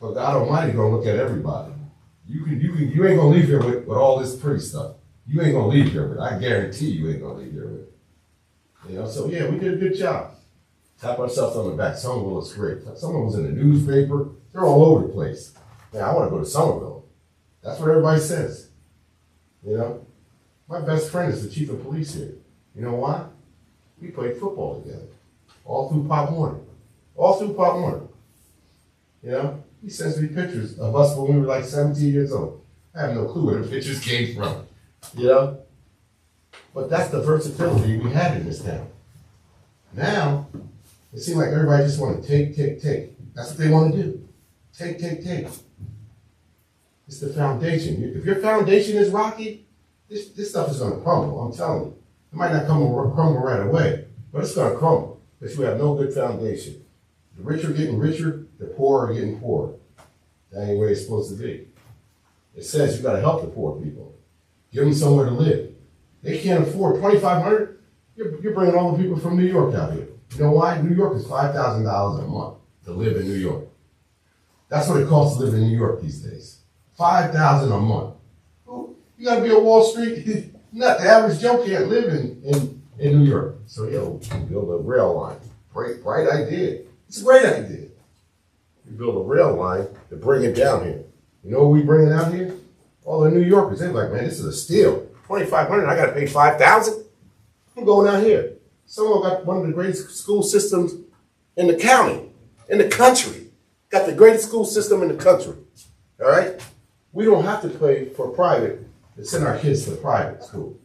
But God Almighty gonna look at everybody. You ain't gonna leave here with all this pretty stuff. You ain't gonna leave here with it. I guarantee you ain't gonna leave here with it. You know, so yeah, we did a good job. Tap ourselves on the back. Somerville looks great. Somerville was in the newspaper. They're all over the place. Man, I want to go to Somerville. That's what everybody says. You know? My best friend is the chief of police here. You know why? We played football together. All through Pop Warner. All through Pop Warner. You know? He sends me pictures of us when we were like 17 years old. I have no clue where the pictures came from. You know? But that's the versatility we had in this town. Now, it seems like everybody just want to take. That's what they want to do. Take. It's the foundation. If your foundation is rocky, this stuff is going to crumble, I'm telling you. It might not crumble right away, but it's going to crumble because you have no good foundation. The rich are getting richer, the poor are getting poorer. That ain't where it's supposed to be. It says you got to help the poor people. Give them somewhere to live. They can't afford $2,500. You're bringing all the people from New York out here. You know why? New York is $5,000 a month to live in New York. That's what it costs to live in New York these days. $5,000 a month. You got to be on Wall Street. Not the average Joe can't live in New York. So build a rail line. Bright idea. It's a great idea. We build a rail line to bring it down here. You know what we bring it out here? All the New Yorkers. They're like, man, this is a steal. $2,500. I got to pay $5,000. I'm going out here. Someone got one of the greatest school systems in the county, in the country. Got the greatest school system in the country. All right? We don't have to pay for private to send our kids to private school.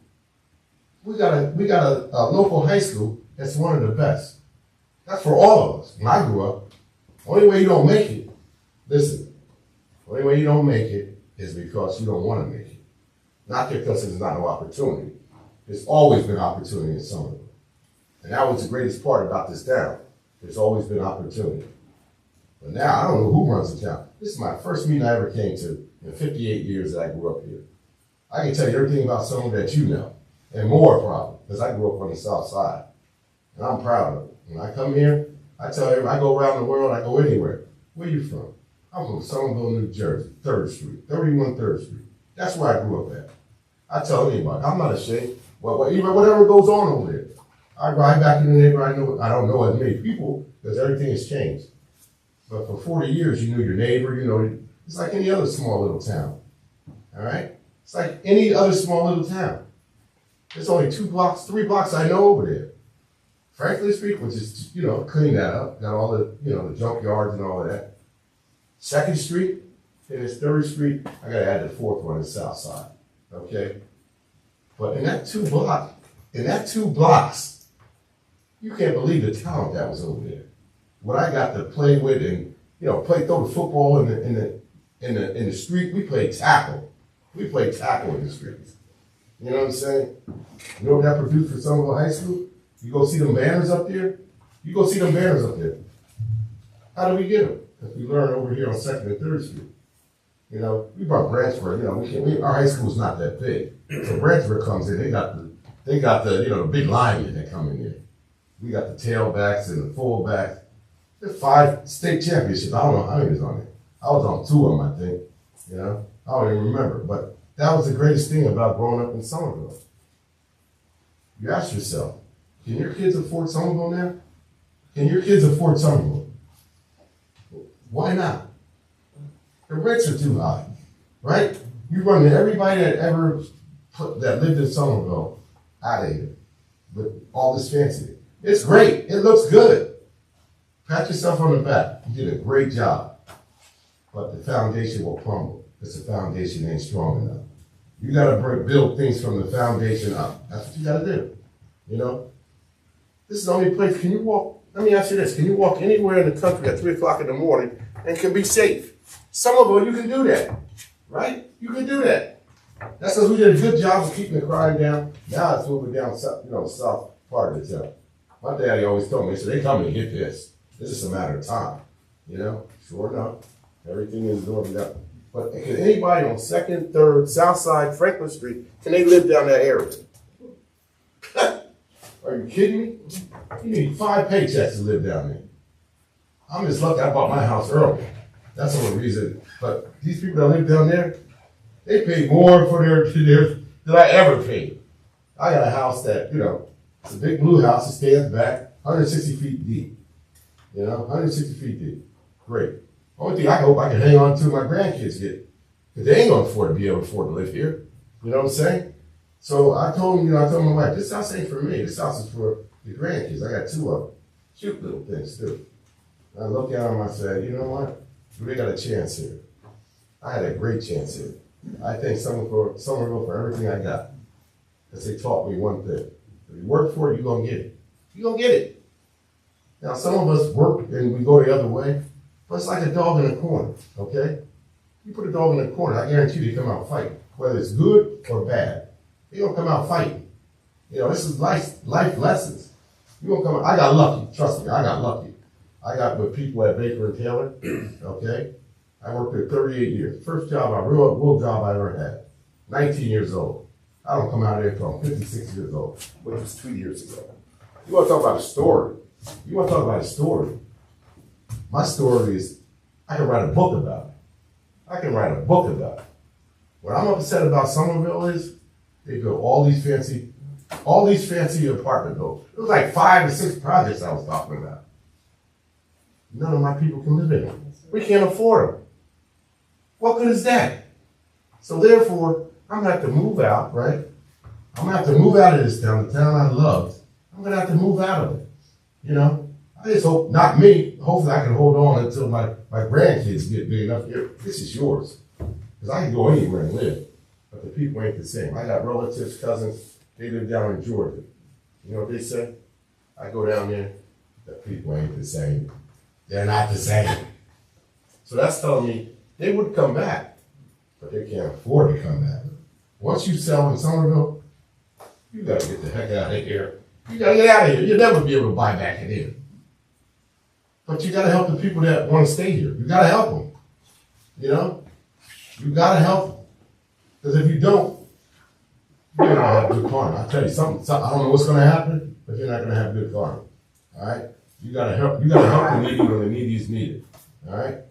We got a local high school that's one of the best. That's for all of us. When I grew up, only way you don't make it, listen, only way you don't make it is because you don't want to make it. Not because there's not no opportunity. There's always been opportunity in Somerville. And that was the greatest part about this town. There's always been opportunity. But now, I don't know who runs the town. This is my first meeting I ever came to in 58 years that I grew up here. I can tell you everything about someone that you know, and more probably, because I grew up on the south side. And I'm proud of it. When I come here, I tell everybody, I go around the world, I go anywhere. Where are you from? I'm from Somerville, New Jersey, 3rd Street, 31 3rd Street. That's where I grew up at. I tell anybody, I'm not ashamed. Even whatever goes on over there. I ride back in the neighborhood, I don't know as many people, because everything has changed. But for 40 years, you knew your neighbor, you know, it's like any other small little town. All right? It's like any other small little town. There's only 3 blocks I know over there. Franklin Street, which is, clean that up, got all the, the junkyards and all of that. 2nd Street, and it's 3rd Street, I gotta add the 4th one, the south side, okay? But in that 2 blocks, you can't believe the talent that was over there. What I got to play with and, throw the football in the street, we played tackle. We played tackle in the streets. You know what I'm saying? You know what that produced for Somerville High School? You go see them banners up there? How do we get them? Because we learned over here on 2nd and 3rd Street. We brought Branchford, our high school's not that big. So Branchford comes in, they got the big linemen that come in there. We got the tailbacks and the fullbacks. There's 5 state championships. I don't know how many was on there. I was on 2 of them, I think. I don't even remember. But that was the greatest thing about growing up in Somerville. You ask yourself, can your kids afford Somerville now? Can your kids afford Somerville? Why not? The rents are too high, right? You run into everybody that ever that lived in Somerville out of here with all this fancy. It's great. It looks good. Pat yourself on the back. You did a great job. But the foundation will crumble because the foundation ain't strong enough. You got to build things from the foundation up. That's what you got to do. You know? This is the only place. Can you walk? Let me ask you this. Can you walk anywhere in the country at 3 o'clock in the morning and can be safe? Somerville, you can do that. Right? You can do that. That's because we did a good job of keeping the crime down. Now it's moving down south, south part of the town. My daddy always told me, he said, they come and get this. It's just a matter of time. Sure enough, everything is going down. But can anybody on 2nd, 3rd, South Side, Franklin Street, can they live down that area? Are you kidding me? You need 5 paychecks to live down there. I'm just lucky I bought my house early. That's the only reason. But these people that live down there, they pay more for their than I ever paid. I got a house that, it's a big blue house. It stands back 160 feet deep. 160 feet deep. Great. Only thing I hope I can hang on to my grandkids get. Because they ain't going to be able to afford to live here. You know what I'm saying? So I told my wife, this house ain't for me. This house is for the grandkids. I got 2 of them. Cute little things, too. And I looked at them and I said, you know what? We got a chance here. I had a great chance here. I thank Somerville for everything I got. Because they taught me one thing. If you work for it, you're going to get it. You're going to get it. Now, some of us work and we go the other way, but it's like a dog in a corner, okay? You put a dog in a corner, I guarantee you they come out fighting. Whether it's good or bad, they don't come out fighting. This is life lessons. You don't come out, I got lucky, trust me, I got lucky. I got with people at Baker and Taylor, okay? I worked there 38 years. First job, real job I ever had. 19 years old. I don't come out of there until I'm 56 years old, which was 2 years ago. You want to talk about a story? My story is, I can write a book about it. What I'm upset about Somerville is, they built all these fancy apartment buildings. It was like 5 or 6 projects I was talking about. None of my people can live in them. We can't afford them. What good is that? So therefore, I'm going to have to move out, right? I'm going to have to move out of this town, the town I loved. I'm going to have to move out of it. I just hope, not me, hopefully I can hold on until my grandkids get big enough. This is yours. Because I can go anywhere and live. But the people ain't the same. I got relatives, cousins, they live down in Georgia. You know what they say? I go down there, the people ain't the same. They're not the same. So that's telling me they would come back, but they can't afford to come back. Once you sell in Somerville, you gotta get the heck out of here. You gotta get out of here. You'll never be able to buy back in here. But you gotta help the people that want to stay here. You gotta help them. You gotta help them. Because if you don't, you're not gonna have good karma. I'll tell you something. I don't know what's gonna happen, but you're not gonna have good karma. All right? You gotta help the needy when the needy is needed. All right?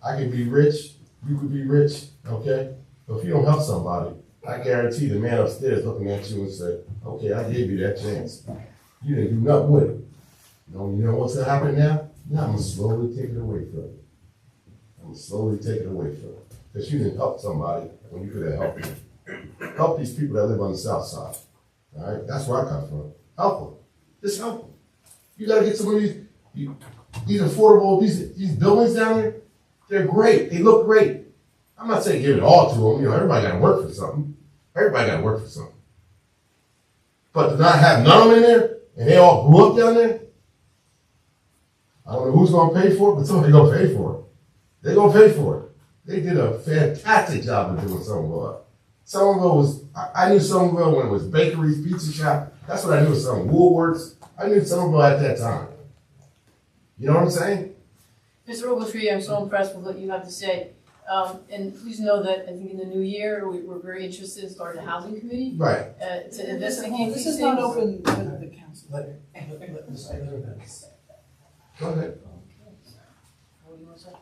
I can be rich, you could be rich, okay? But if you don't help somebody, I guarantee the man upstairs looking at you and say, okay, I gave you that chance. You didn't do nothing with it. You know what's gonna happen now? Now I'm gonna slowly take it away from you. Because you didn't help somebody when you could have helped them. Help these people that live on the south side. All right? That's where I come from. Help them. Just help them. You gotta get some of these affordable, these buildings down there. They're great. They look great. I'm not saying give it all to them. Everybody got to work for something. But to not have none of them in there, and they all grew up down there, I don't know who's going to pay for it, but somebody's going to pay for it. They're going to pay for it. They did a fantastic job of doing Somerville. I knew Somerville when it was bakeries, pizza shop. That's what I knew of Somerville. Woolworths. I knew Somerville at that time. You know what I'm saying? Mr. Ogletree, I'm so impressed with what you have to say. And please know that I think in the new year, we're very interested in starting a housing committee. Right. To investigate This these is not things. open to the council. Let Mr. Go ahead. What do you want to say?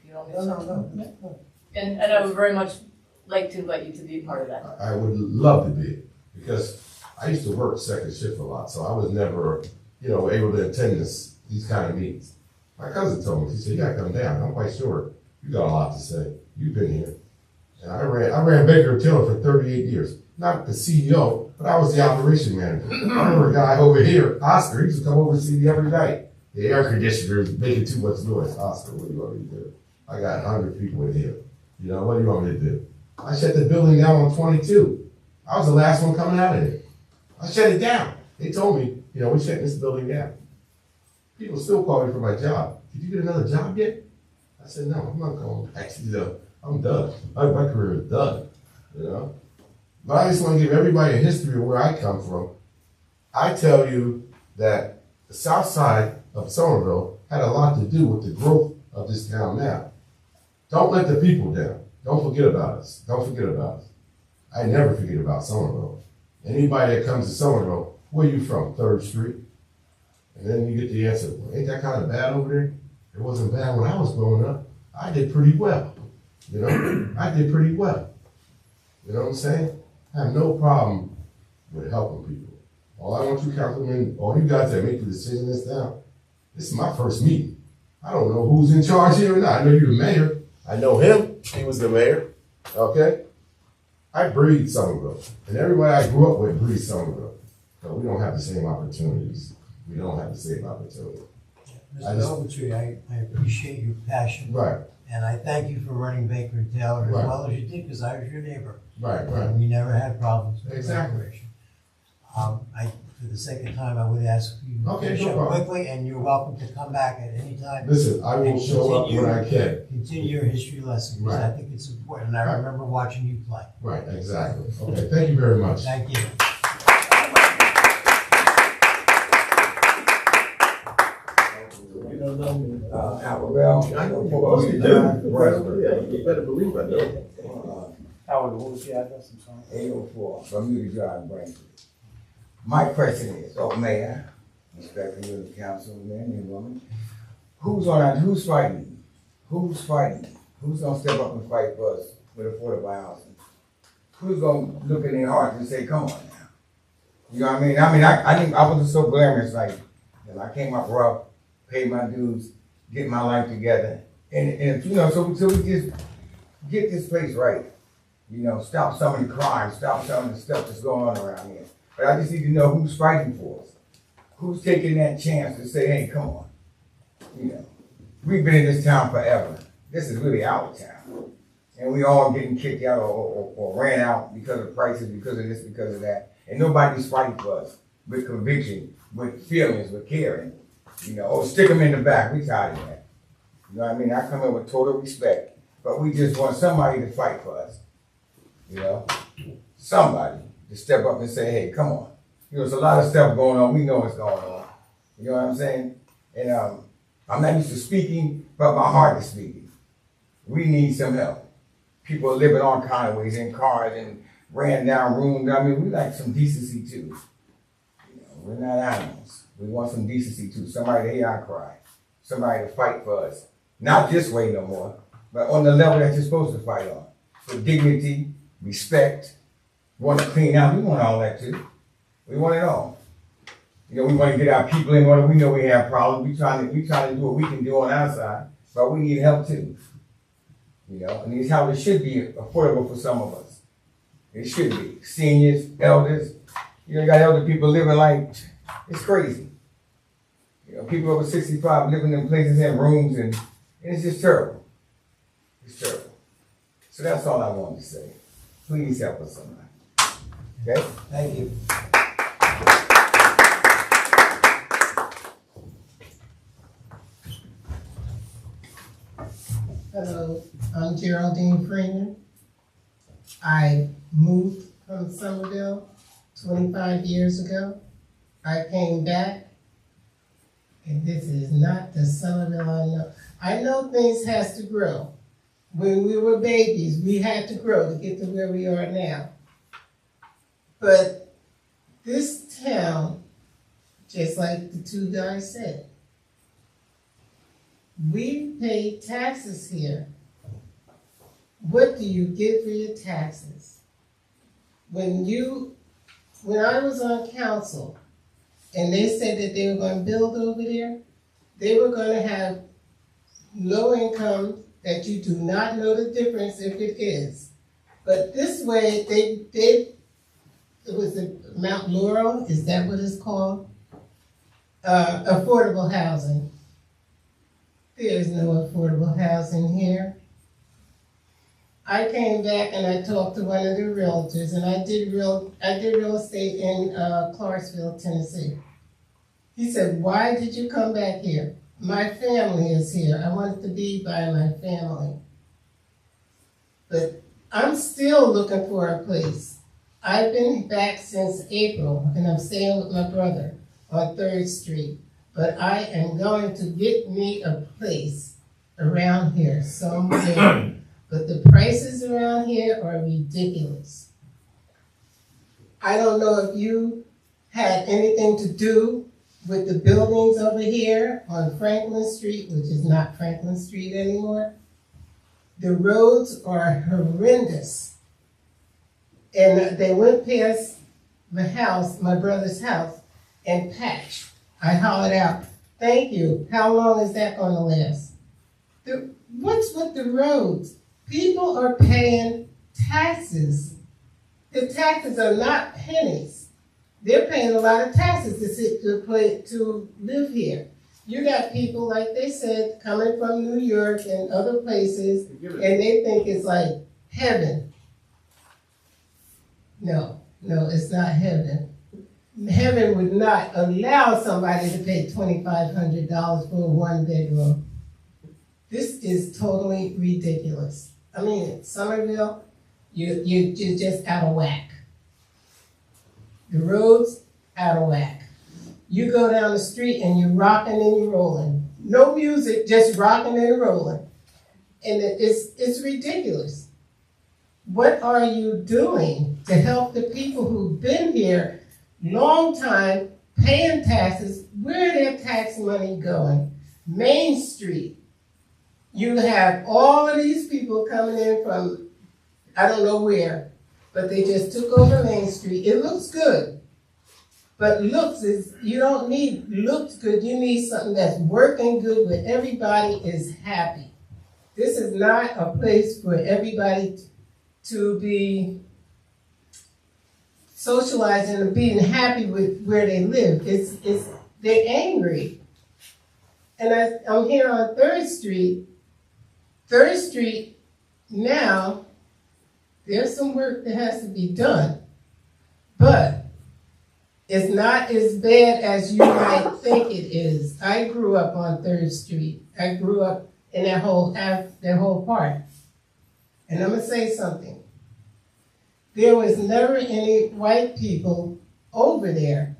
You don't No. And I would very much like to invite you to be a part of that. I would love to be, because I used to work second shift a lot, so I was never, able to attend these kind of meetings. My cousin told me, he said, you gotta come down. I'm quite sure you got a lot to say. You've been here. And I ran Baker and Taylor for 38 years. not the CEO, but I was the operation manager. I remember a guy over here, Oscar, he used to come over and see me every night. The air conditioner is making too much noise. Oscar, what do you want me to do? I got 100 people in here. You know, what do you want me to do? I shut the building down on 22. I was the last one coming out of there. I shut it down. They told me, you know, we're shutting this building down. People still call me for my job. Did you get another job yet? I said, no, I'm not going back. You know, I'm done. My career is done, you know? But I just want to give everybody a history of where I come from. I tell you that the south side of Somerville had a lot to do with the growth of this town now. Don't let the people down. Don't forget about us. Don't forget about us. I never forget about Somerville. Anybody that comes to Somerville, where you from? 3rd Street? And then you get the answer, well, ain't that kind of bad over there? It wasn't bad when I was growing up. I did pretty well. You know, I did pretty well. You know what I'm saying? I have no problem with helping people. All I want you, Councilman, all you guys that make the decision this down, this is my first meeting. I don't know who's in charge here or not. I know you're the mayor. I know him. He was the mayor. Okay? I breathe Somerville. And everybody I grew up with breathes Somerville. So we don't have the same opportunities. We don't have the same opportunity. Mr. Ogletree, I appreciate your passion. Right. And I thank you for running Baker and Taylor as Right. well as you did, because I was your neighbor. Right, And right. we never had problems with Exactly. recreation. For the sake of time, I would ask you to Okay, finish no up problem. quickly, and you're welcome to come back at any time. Listen, I will show up when I can. Continue your history lesson, because I Right. think it's important. And I Right. remember watching you play. Right, exactly. Okay, thank you very much. Thank you. You don't know me. Well, I know you, boss. You do. Yeah, you better believe I know. Howard, what was the address? I'm sorry. 804 Bermuda Drive, Braintree. My question is, Mayor, respecting you, the councilman and woman, who's fighting? Who's fighting? Who's gonna step up and fight for us with affordable housing? Who's gonna look in their heart and say, come on now? You know what I mean? I think I wasn't so glamorous, like, you know, I came up rough, paid my dues, get my life together, and you know, so we just get this place right. You know, stop some of the crime, stop some of the stuff that's going on around here. But I just need to know who's fighting for us. Who's taking that chance to say, hey, come on. You know, we've been in this town forever. This is really our town. And we all getting kicked out or ran out because of prices, because of this, because of that. And nobody's fighting for us with conviction, with feelings, with caring. You know, oh, stick them in the back. We tired of that. You know what I mean? I come in with total respect, but we just want somebody to fight for us. You know, somebody to step up and say, hey, come on. You know, there's a lot of stuff going on. We know what's going on. You know what I'm saying? And I'm not used to speaking, but my heart is speaking. We need some help. People are living all kind of ways, in cars and ran down rooms. I mean, we like some decency too. You know, we're not animals. We want some decency too. Somebody to hear our cry. Somebody to fight for us. Not this way no more, but on the level that you're supposed to fight on. For dignity, respect, want to clean out. We want all that too. We want it all. You know, we want to get our people in order. We know we have problems. We trying to do what we can do on our side, but we need help too. You know, and these houses should be affordable for some of us. It should be. Seniors, elders. You know, you got elder people living like, it's crazy. You know, people over 65 living in places and rooms, and it's just terrible. It's terrible. So that's all I wanted to say. Please help us somebody. Okay? Thank you. Hello, I'm Geraldine Freeman. I moved from Somerville 25 years ago. I came back, and this is not the Somerville I know. I know things has to grow. When we were babies, we had to grow to get to where we are now. But this town, just like the two guys said, we pay taxes here. What do you get for your taxes? When I was on council and they said that they were going to build over there, they were going to have low income that you do not know the difference if it is. But this way, they it was Mount Laurel, is that what it's called? Affordable housing. There's no affordable housing here. I came back and I talked to one of the realtors, and I did real estate in Clarksville, Tennessee. He said, "Why did you come back here?" "My family is here. I wanted to be by my family." But I'm still looking for a place. I've been back since April, and I'm staying with my brother on 3rd Street. But I am going to get me a place around here somewhere. But the prices around here are ridiculous. I don't know if you had anything to do with the buildings over here on Franklin Street, which is not Franklin Street anymore. The roads are horrendous. And they went past my house, my brother's house, and patched. I hollered out, "Thank you. How long is that going to last?" What's with the roads? People are paying taxes. The taxes are not pennies. They're paying a lot of taxes to live here. You got people, like they said, coming from New York and other places, and they think it's like heaven. No, it's not heaven. Heaven would not allow somebody to pay $2,500 for a 1-bedroom. This is totally ridiculous. I mean, Somerville, you're just out of whack. The roads, out of whack. You go down the street and you're rocking and you're rolling. No music, just rocking and rolling. And it's ridiculous. What are you doing to help the people who've been here long time, paying taxes? Where their tax money going? Main Street. You have all of these people coming in from, I don't know where, but they just took over Main Street. It looks good, but you don't need looks good. You need something that's working good where everybody is happy. This is not a place for everybody to be socializing and being happy with where they live. They're angry. And I'm here on 3rd Street. 3rd Street, now, there's some work that has to be done, but it's not as bad as you might think it is. I grew up on 3rd Street. I grew up in that whole part. And I'm going to say something. There was never any white people over there.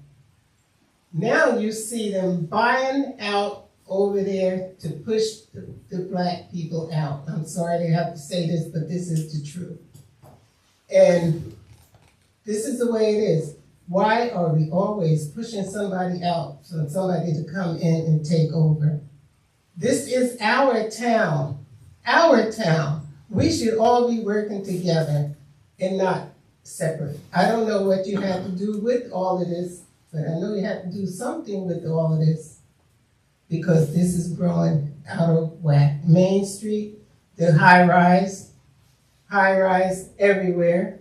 Now you see them buying out over there to push the black people out. I'm sorry to have to say this, but this is the truth. And this is the way it is. Why are we always pushing somebody out for somebody to come in and take over? This is our town. Our town. We should all be working together and not separate. I don't know what you have to do with all of this, but I know you have to do something with all of this, because this is growing out of whack. Main Street, the high rise everywhere.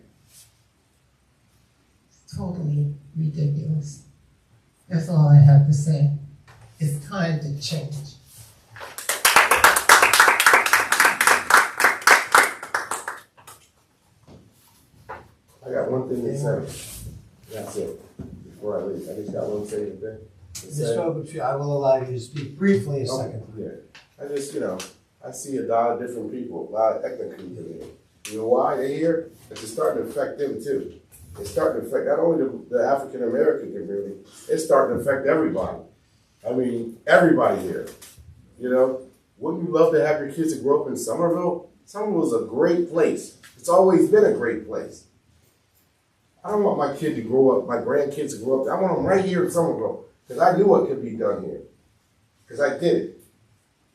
It's totally ridiculous. That's all I have to say. It's time to change. I got one thing to say. That's it. Before I leave, I just got one thing to say. Mr. Ogletree, I will allow you to speak briefly a second. Yeah, I just, I see a lot of different people, a lot of ethnic people here. You know why they're here? It's starting to affect them too. It's starting to affect not only the African American community, it's starting to affect everybody. I mean, everybody here. Wouldn't you love to have your kids to grow up in Somerville? Somerville is a great place. It's always been a great place. I don't want my kid to grow up, my grandkids to grow up. I want them right here in Somerville, because I knew what could be done here. Because I did it.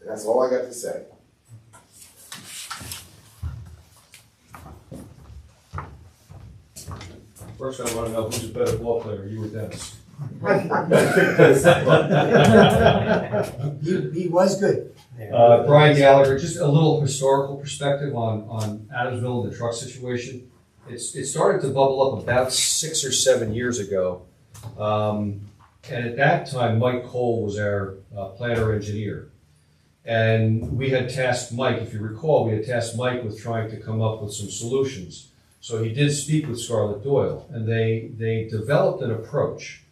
And that's all I got to say. First, I want to know who's a better ball player, you or Dennis? He was good. Brian Gallagher, just a little historical perspective on Adamsville and the truck situation. It started to bubble up about 6 or 7 years ago. And at that time, Mike Cole was our planner engineer. And we had tasked Mike, if you recall, we had tasked Mike with trying to come up with some solutions. So he did speak with Scarlett Doyle, and they developed an approach.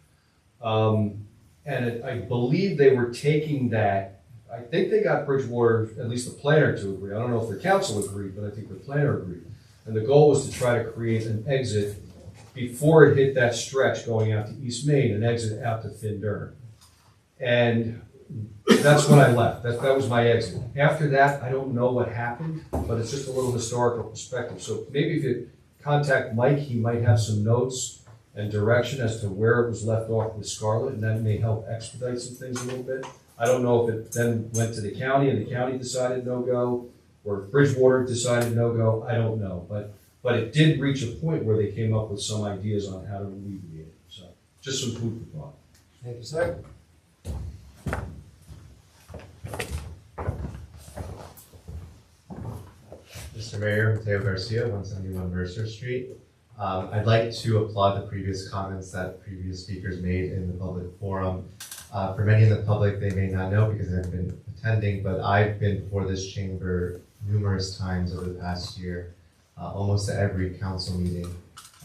I believe they were taking that, I think they got Bridgewater, at least the planner, to agree. I don't know if the council agreed, but I think the planner agreed. And the goal was to try to create an exit before it hit that stretch going out to East Main, an exit out to Findurn. And that's when I left. That was my exit. After that, I don't know what happened, but it's just a little historical perspective. So maybe if you contact Mike, he might have some notes and direction as to where it was left off with Scarlett, and that may help expedite some things a little bit. I don't know if it then went to the county and the county decided no-go, or if Bridgewater decided no-go. I don't know. But it did reach a point where they came up with some ideas on how to alleviate it. So just some food for thought. Thank you, sir. Mr. Mayor, Mateo Garcia, 171 Mercer Street. I'd like to applaud the previous comments that previous speakers made in the public forum. For many in the public, they may not know because they've been attending, but I've been before this chamber numerous times over the past year, almost at every council meeting.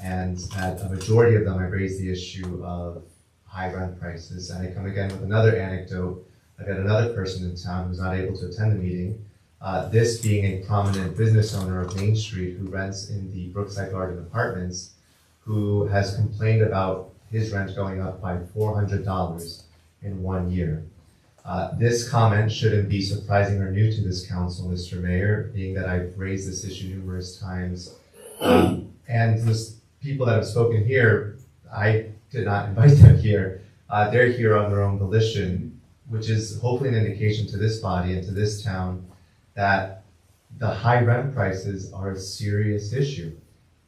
And at a majority of them, I've raised the issue of high rent prices. And I come again with another anecdote. I've got another person in town who's not able to attend the meeting. This being a prominent business owner of Main Street who rents in the Brookside Garden Apartments, who has complained about his rent going up by $400 in 1 year. This comment shouldn't be surprising or new to this council, Mr. Mayor, being that I've raised this issue numerous times. And the people that have spoken here, I did not invite them here. They're here on their own volition, which is hopefully an indication to this body and to this town that the high rent prices are a serious issue.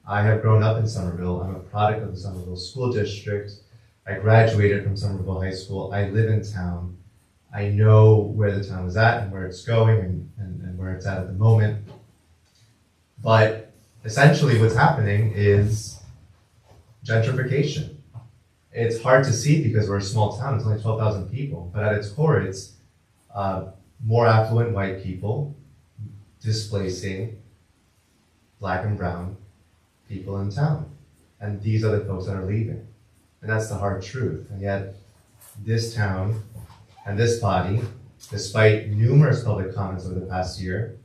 I have grown up in Somerville. I'm a product of the Somerville School District. I graduated from Somerville High School. I live in town. I know where the town is at and where it's going and where it's at the moment. But essentially what's happening is gentrification. It's hard to see because we're a small town. It's only 12,000 people. But at its core, it's more affluent white people displacing black and brown people in town. And these are the folks that are leaving. And that's the hard truth. And yet, this town and this body, despite numerous public comments over the past year,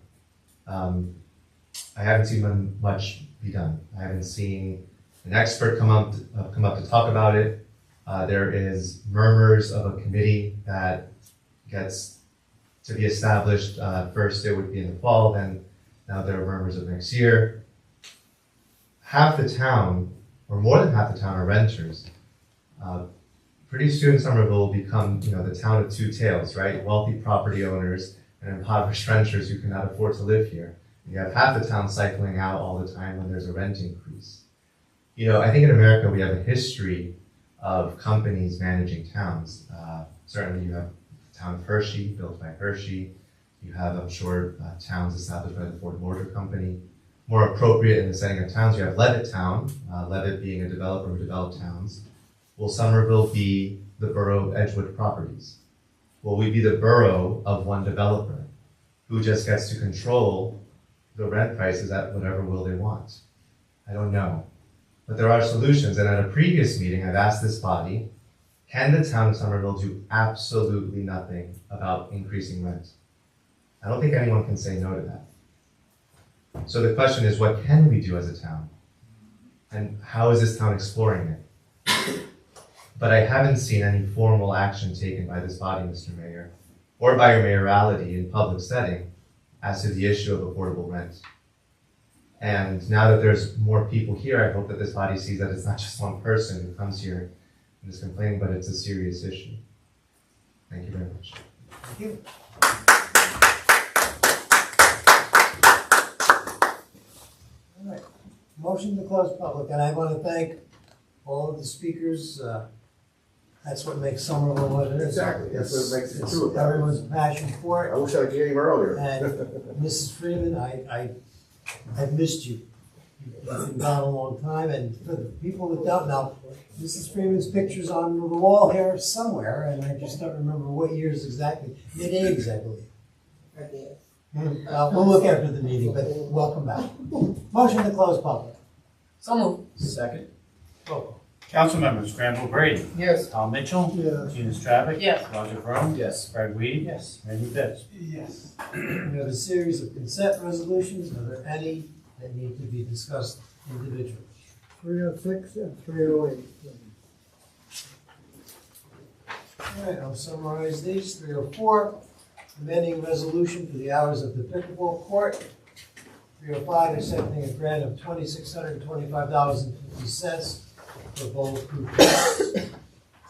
I haven't seen much be done. I haven't seen an expert come up to talk about it. There is murmurs of a committee that gets to be established. First it would be in the fall, then now there are murmurs of next year. Half the town, or more than half the town, are renters. Pretty soon Somerville will become, the town of two tales, right? Wealthy property owners and impoverished renters who cannot afford to live here. You have half the town cycling out all the time when there's a rent increase. I think in America we have a history of companies managing towns. Certainly you have the town of Hershey, built by Hershey. You have, I'm sure, towns established by the Ford Motor Company. More appropriate in the setting of towns, you have Levitt Town, Levitt being a developer who developed towns. Will Somerville be the borough of Edgewood Properties? Will we be the borough of one developer who just gets to control the rent prices at whatever will they want? I don't know. But there are solutions, and at a previous meeting, I've asked this body, can the town of Somerville do absolutely nothing about increasing rent? I don't think anyone can say no to that. So the question is, what can we do as a town? And how is this town exploring it? But I haven't seen any formal action taken by this body, Mr. Mayor, or by your mayoralty in public setting as to the issue of affordable rent. And now that there's more people here, I hope that this body sees that it's not just one person who comes here and is complaining, but it's a serious issue. Thank you very much. Thank you. All right. Motion to close public, and I want to thank all of the speakers. That's what makes Somerville what it is. Exactly. That's what makes it true. Everyone's passion for it. I wish I came earlier. And Mrs. Freeman, I've missed you. He's been gone a long time, and for the people that don't know, Mrs. Freeman's picture's on the wall here somewhere, and I just don't remember what years exactly. Mid-80s, I believe. We'll look after the meeting, but welcome back. Motion to close public. So moved. Second. Roll call. Council members Granville Brady, Yes. Tom Mitchell, Yes. Gina Stravic, Yes. Roger Vroom, Yes. Fred Weed, Yes. Randy Pitts. Yes. We have a series of consent resolutions. Are there any that need to be discussed individually? 306 and 308. All right, I'll summarize these. 304, amending resolution for the hours of the pickleball court. 305, accepting a grant of $2,625.50 for both group costs.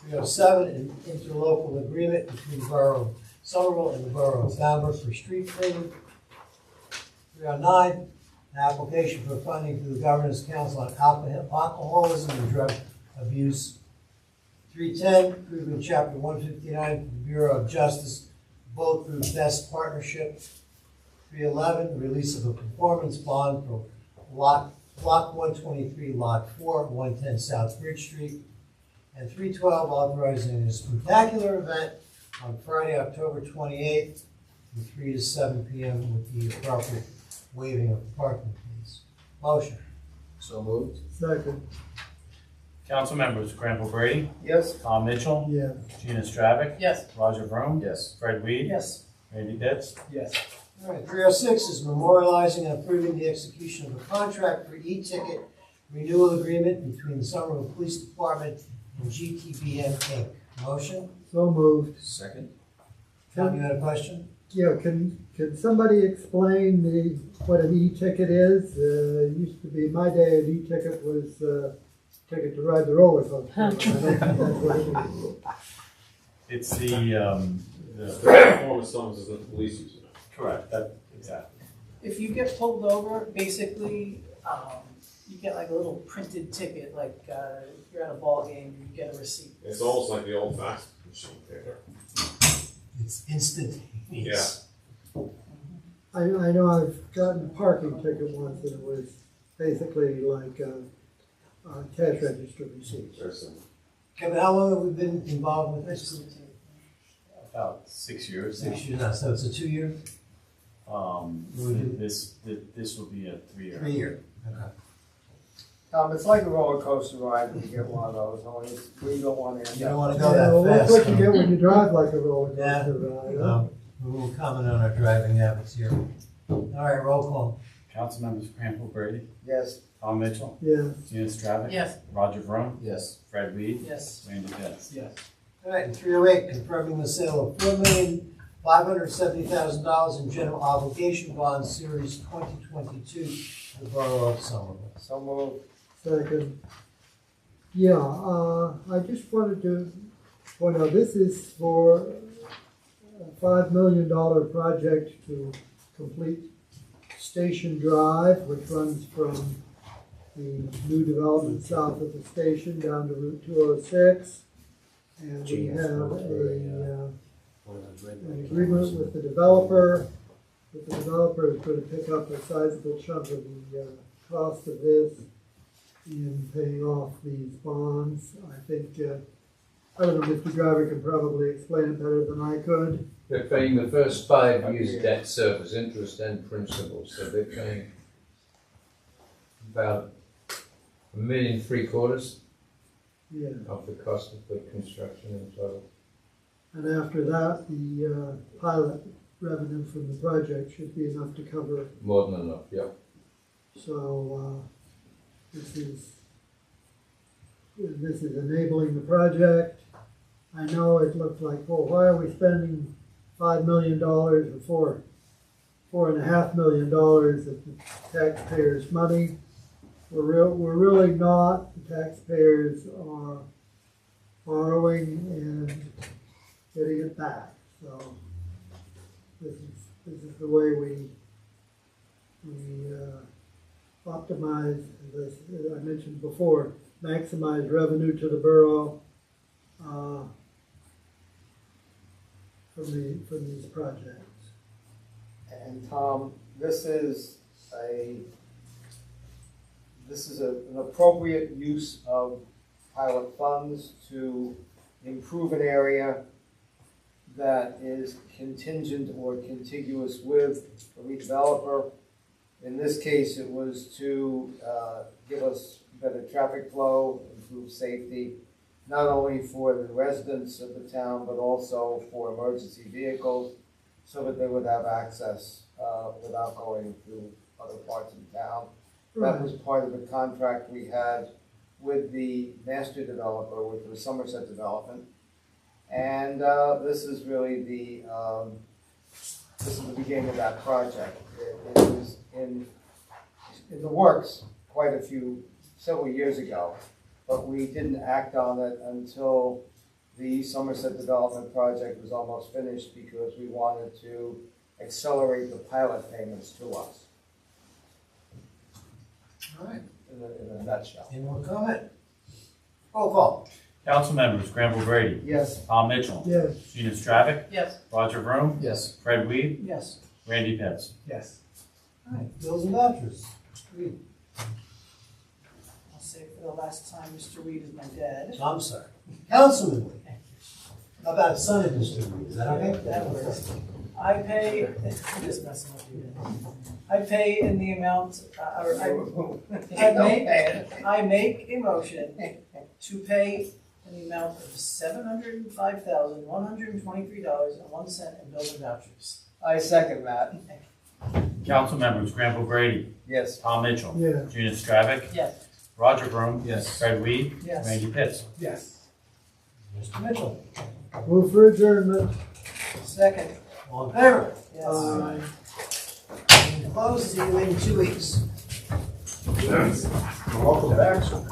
307, an interlocal agreement between Borough of Somerville and the Borough of Falmouth for street cleaning. 309, an application for funding through the Governors Council on alcoholism and drug abuse. 310, approving Chapter 159 for the Bureau of Justice, both through Best Partnership. 311, release of a performance bond for Block 123, Lot 4, 110 South Bridge Street. And 312, authorizing a spectacular event on Friday, October 28th, from 3 to 7 p.m. with the appropriate waiving of parking fees. Motion. So moved. Second. Council members Granville Brady, Yes. Tom Mitchell, Yes. Gina Stravic, Yes. Roger Vroom, Yes. Fred Weed, Yes. Randy Pitts. Yes. All right, 306 is memorializing and approving the execution of a contract for e-ticket renewal agreement between the Somerville Police Department and GTBM Inc. Motion? So moved. Second. Tom, you had a question? Yeah, can somebody explain what an e-ticket is? It used to be, my day, an e-ticket was ticket to ride the roller coaster. I don't think that's what it is. It's It's the form of summons that the police use. correct, that, exactly. If you get pulled over, basically, you get like a little printed ticket, like you're at a ball game, you get a receipt. It's almost like the old fax machine there. It's instantaneous. I know I've gotten a parking ticket once and it was basically like a cash register receipt. Kevin, how long have we been involved with this? About 6 years. 6 years now, so it's a 2-year? This will be a 3-year. 3-year, okay. It's like a roller coaster ride when you get one of those, only we don't want to You end don't up. want to go Yeah, that well, that's fast. what you get when you drive like a roller Yeah. coaster ride. Huh? We will comment on our driving habits here. All right, roll call. Council members Granville Brady, Yes. Tom Mitchell, Yeah. Gina Stravic, Yes. Roger Vroom, Yes. Fred Weed, Yes. Randy Pitts. Yes. All right, and 308, confirming the sale of $4,570,000 in general obligation bonds, Series 2022, to the Borough of Somerville. So moved. Second. Yeah, I just wanted to point out, this is for a $5 million project to complete Station Drive, which runs from the new development south of the station down to Route 206. And we have an agreement with the developer. That the developer is going to pick up a sizable chunk of the cost of this in paying off these bonds. I think, I don't know, Mr. Driver can probably explain it better than I could. They're paying the first 5 years debt service, interest and principal, so they're paying about $1.75 million Yeah. of the cost of the construction in total. And after that, the pilot revenue from the project should be enough to cover. More than enough, yeah. So, this is enabling the project. I know it looked like, well, why are we spending $5 million or $4.5 million of the taxpayers' money? We're really not. The taxpayers are borrowing and getting it back. So this is the way we optimize, as I mentioned before, maximize revenue to the borough from these projects. And Tom, this is a this is an appropriate use of pilot funds to improve an area that is contingent or contiguous with a redeveloper. In this case, it was to give us better traffic flow, improve safety, not only for the residents of the town, but also for emergency vehicles, so that they would have access without going through other parts of town. That was part of the contract we had with the master developer, which was Somerset Development. And this is really the beginning of that project. It was in the works several years ago, but we didn't act on it until the Somerset Development project was almost finished, because we wanted to accelerate the pilot payments to us. All right. In a nutshell. Any more comment? Roll call. Council members, Granville Brady, Yes. Tom Mitchell, Yes. Gina Stravic, Yes. Roger Vroom, Yes. Fred Weed, Yes. Randy Pitts. Yes. All right, bills and vouchers. Read. I'll say for the last time, Mr. Reed is my dad. I'm sorry. Councilman Lee. How about son of Mr. Reed? Is that okay? That works. I pay, I'm just messing with you. I pay in the amount, I make a motion to pay in the amount of $705,123.01 in bills and vouchers. I second that. Council members, Granville Brady, Yes. Tom Mitchell, Yes. Gina Stravic, Yes. Roger Vroom, Yes. Fred Weed, Yes. Randy Pitts. Yes. Mr. Mitchell. Move for adjournment. Second. All in favor? Yes. Close. See you in 2 weeks. Welcome back.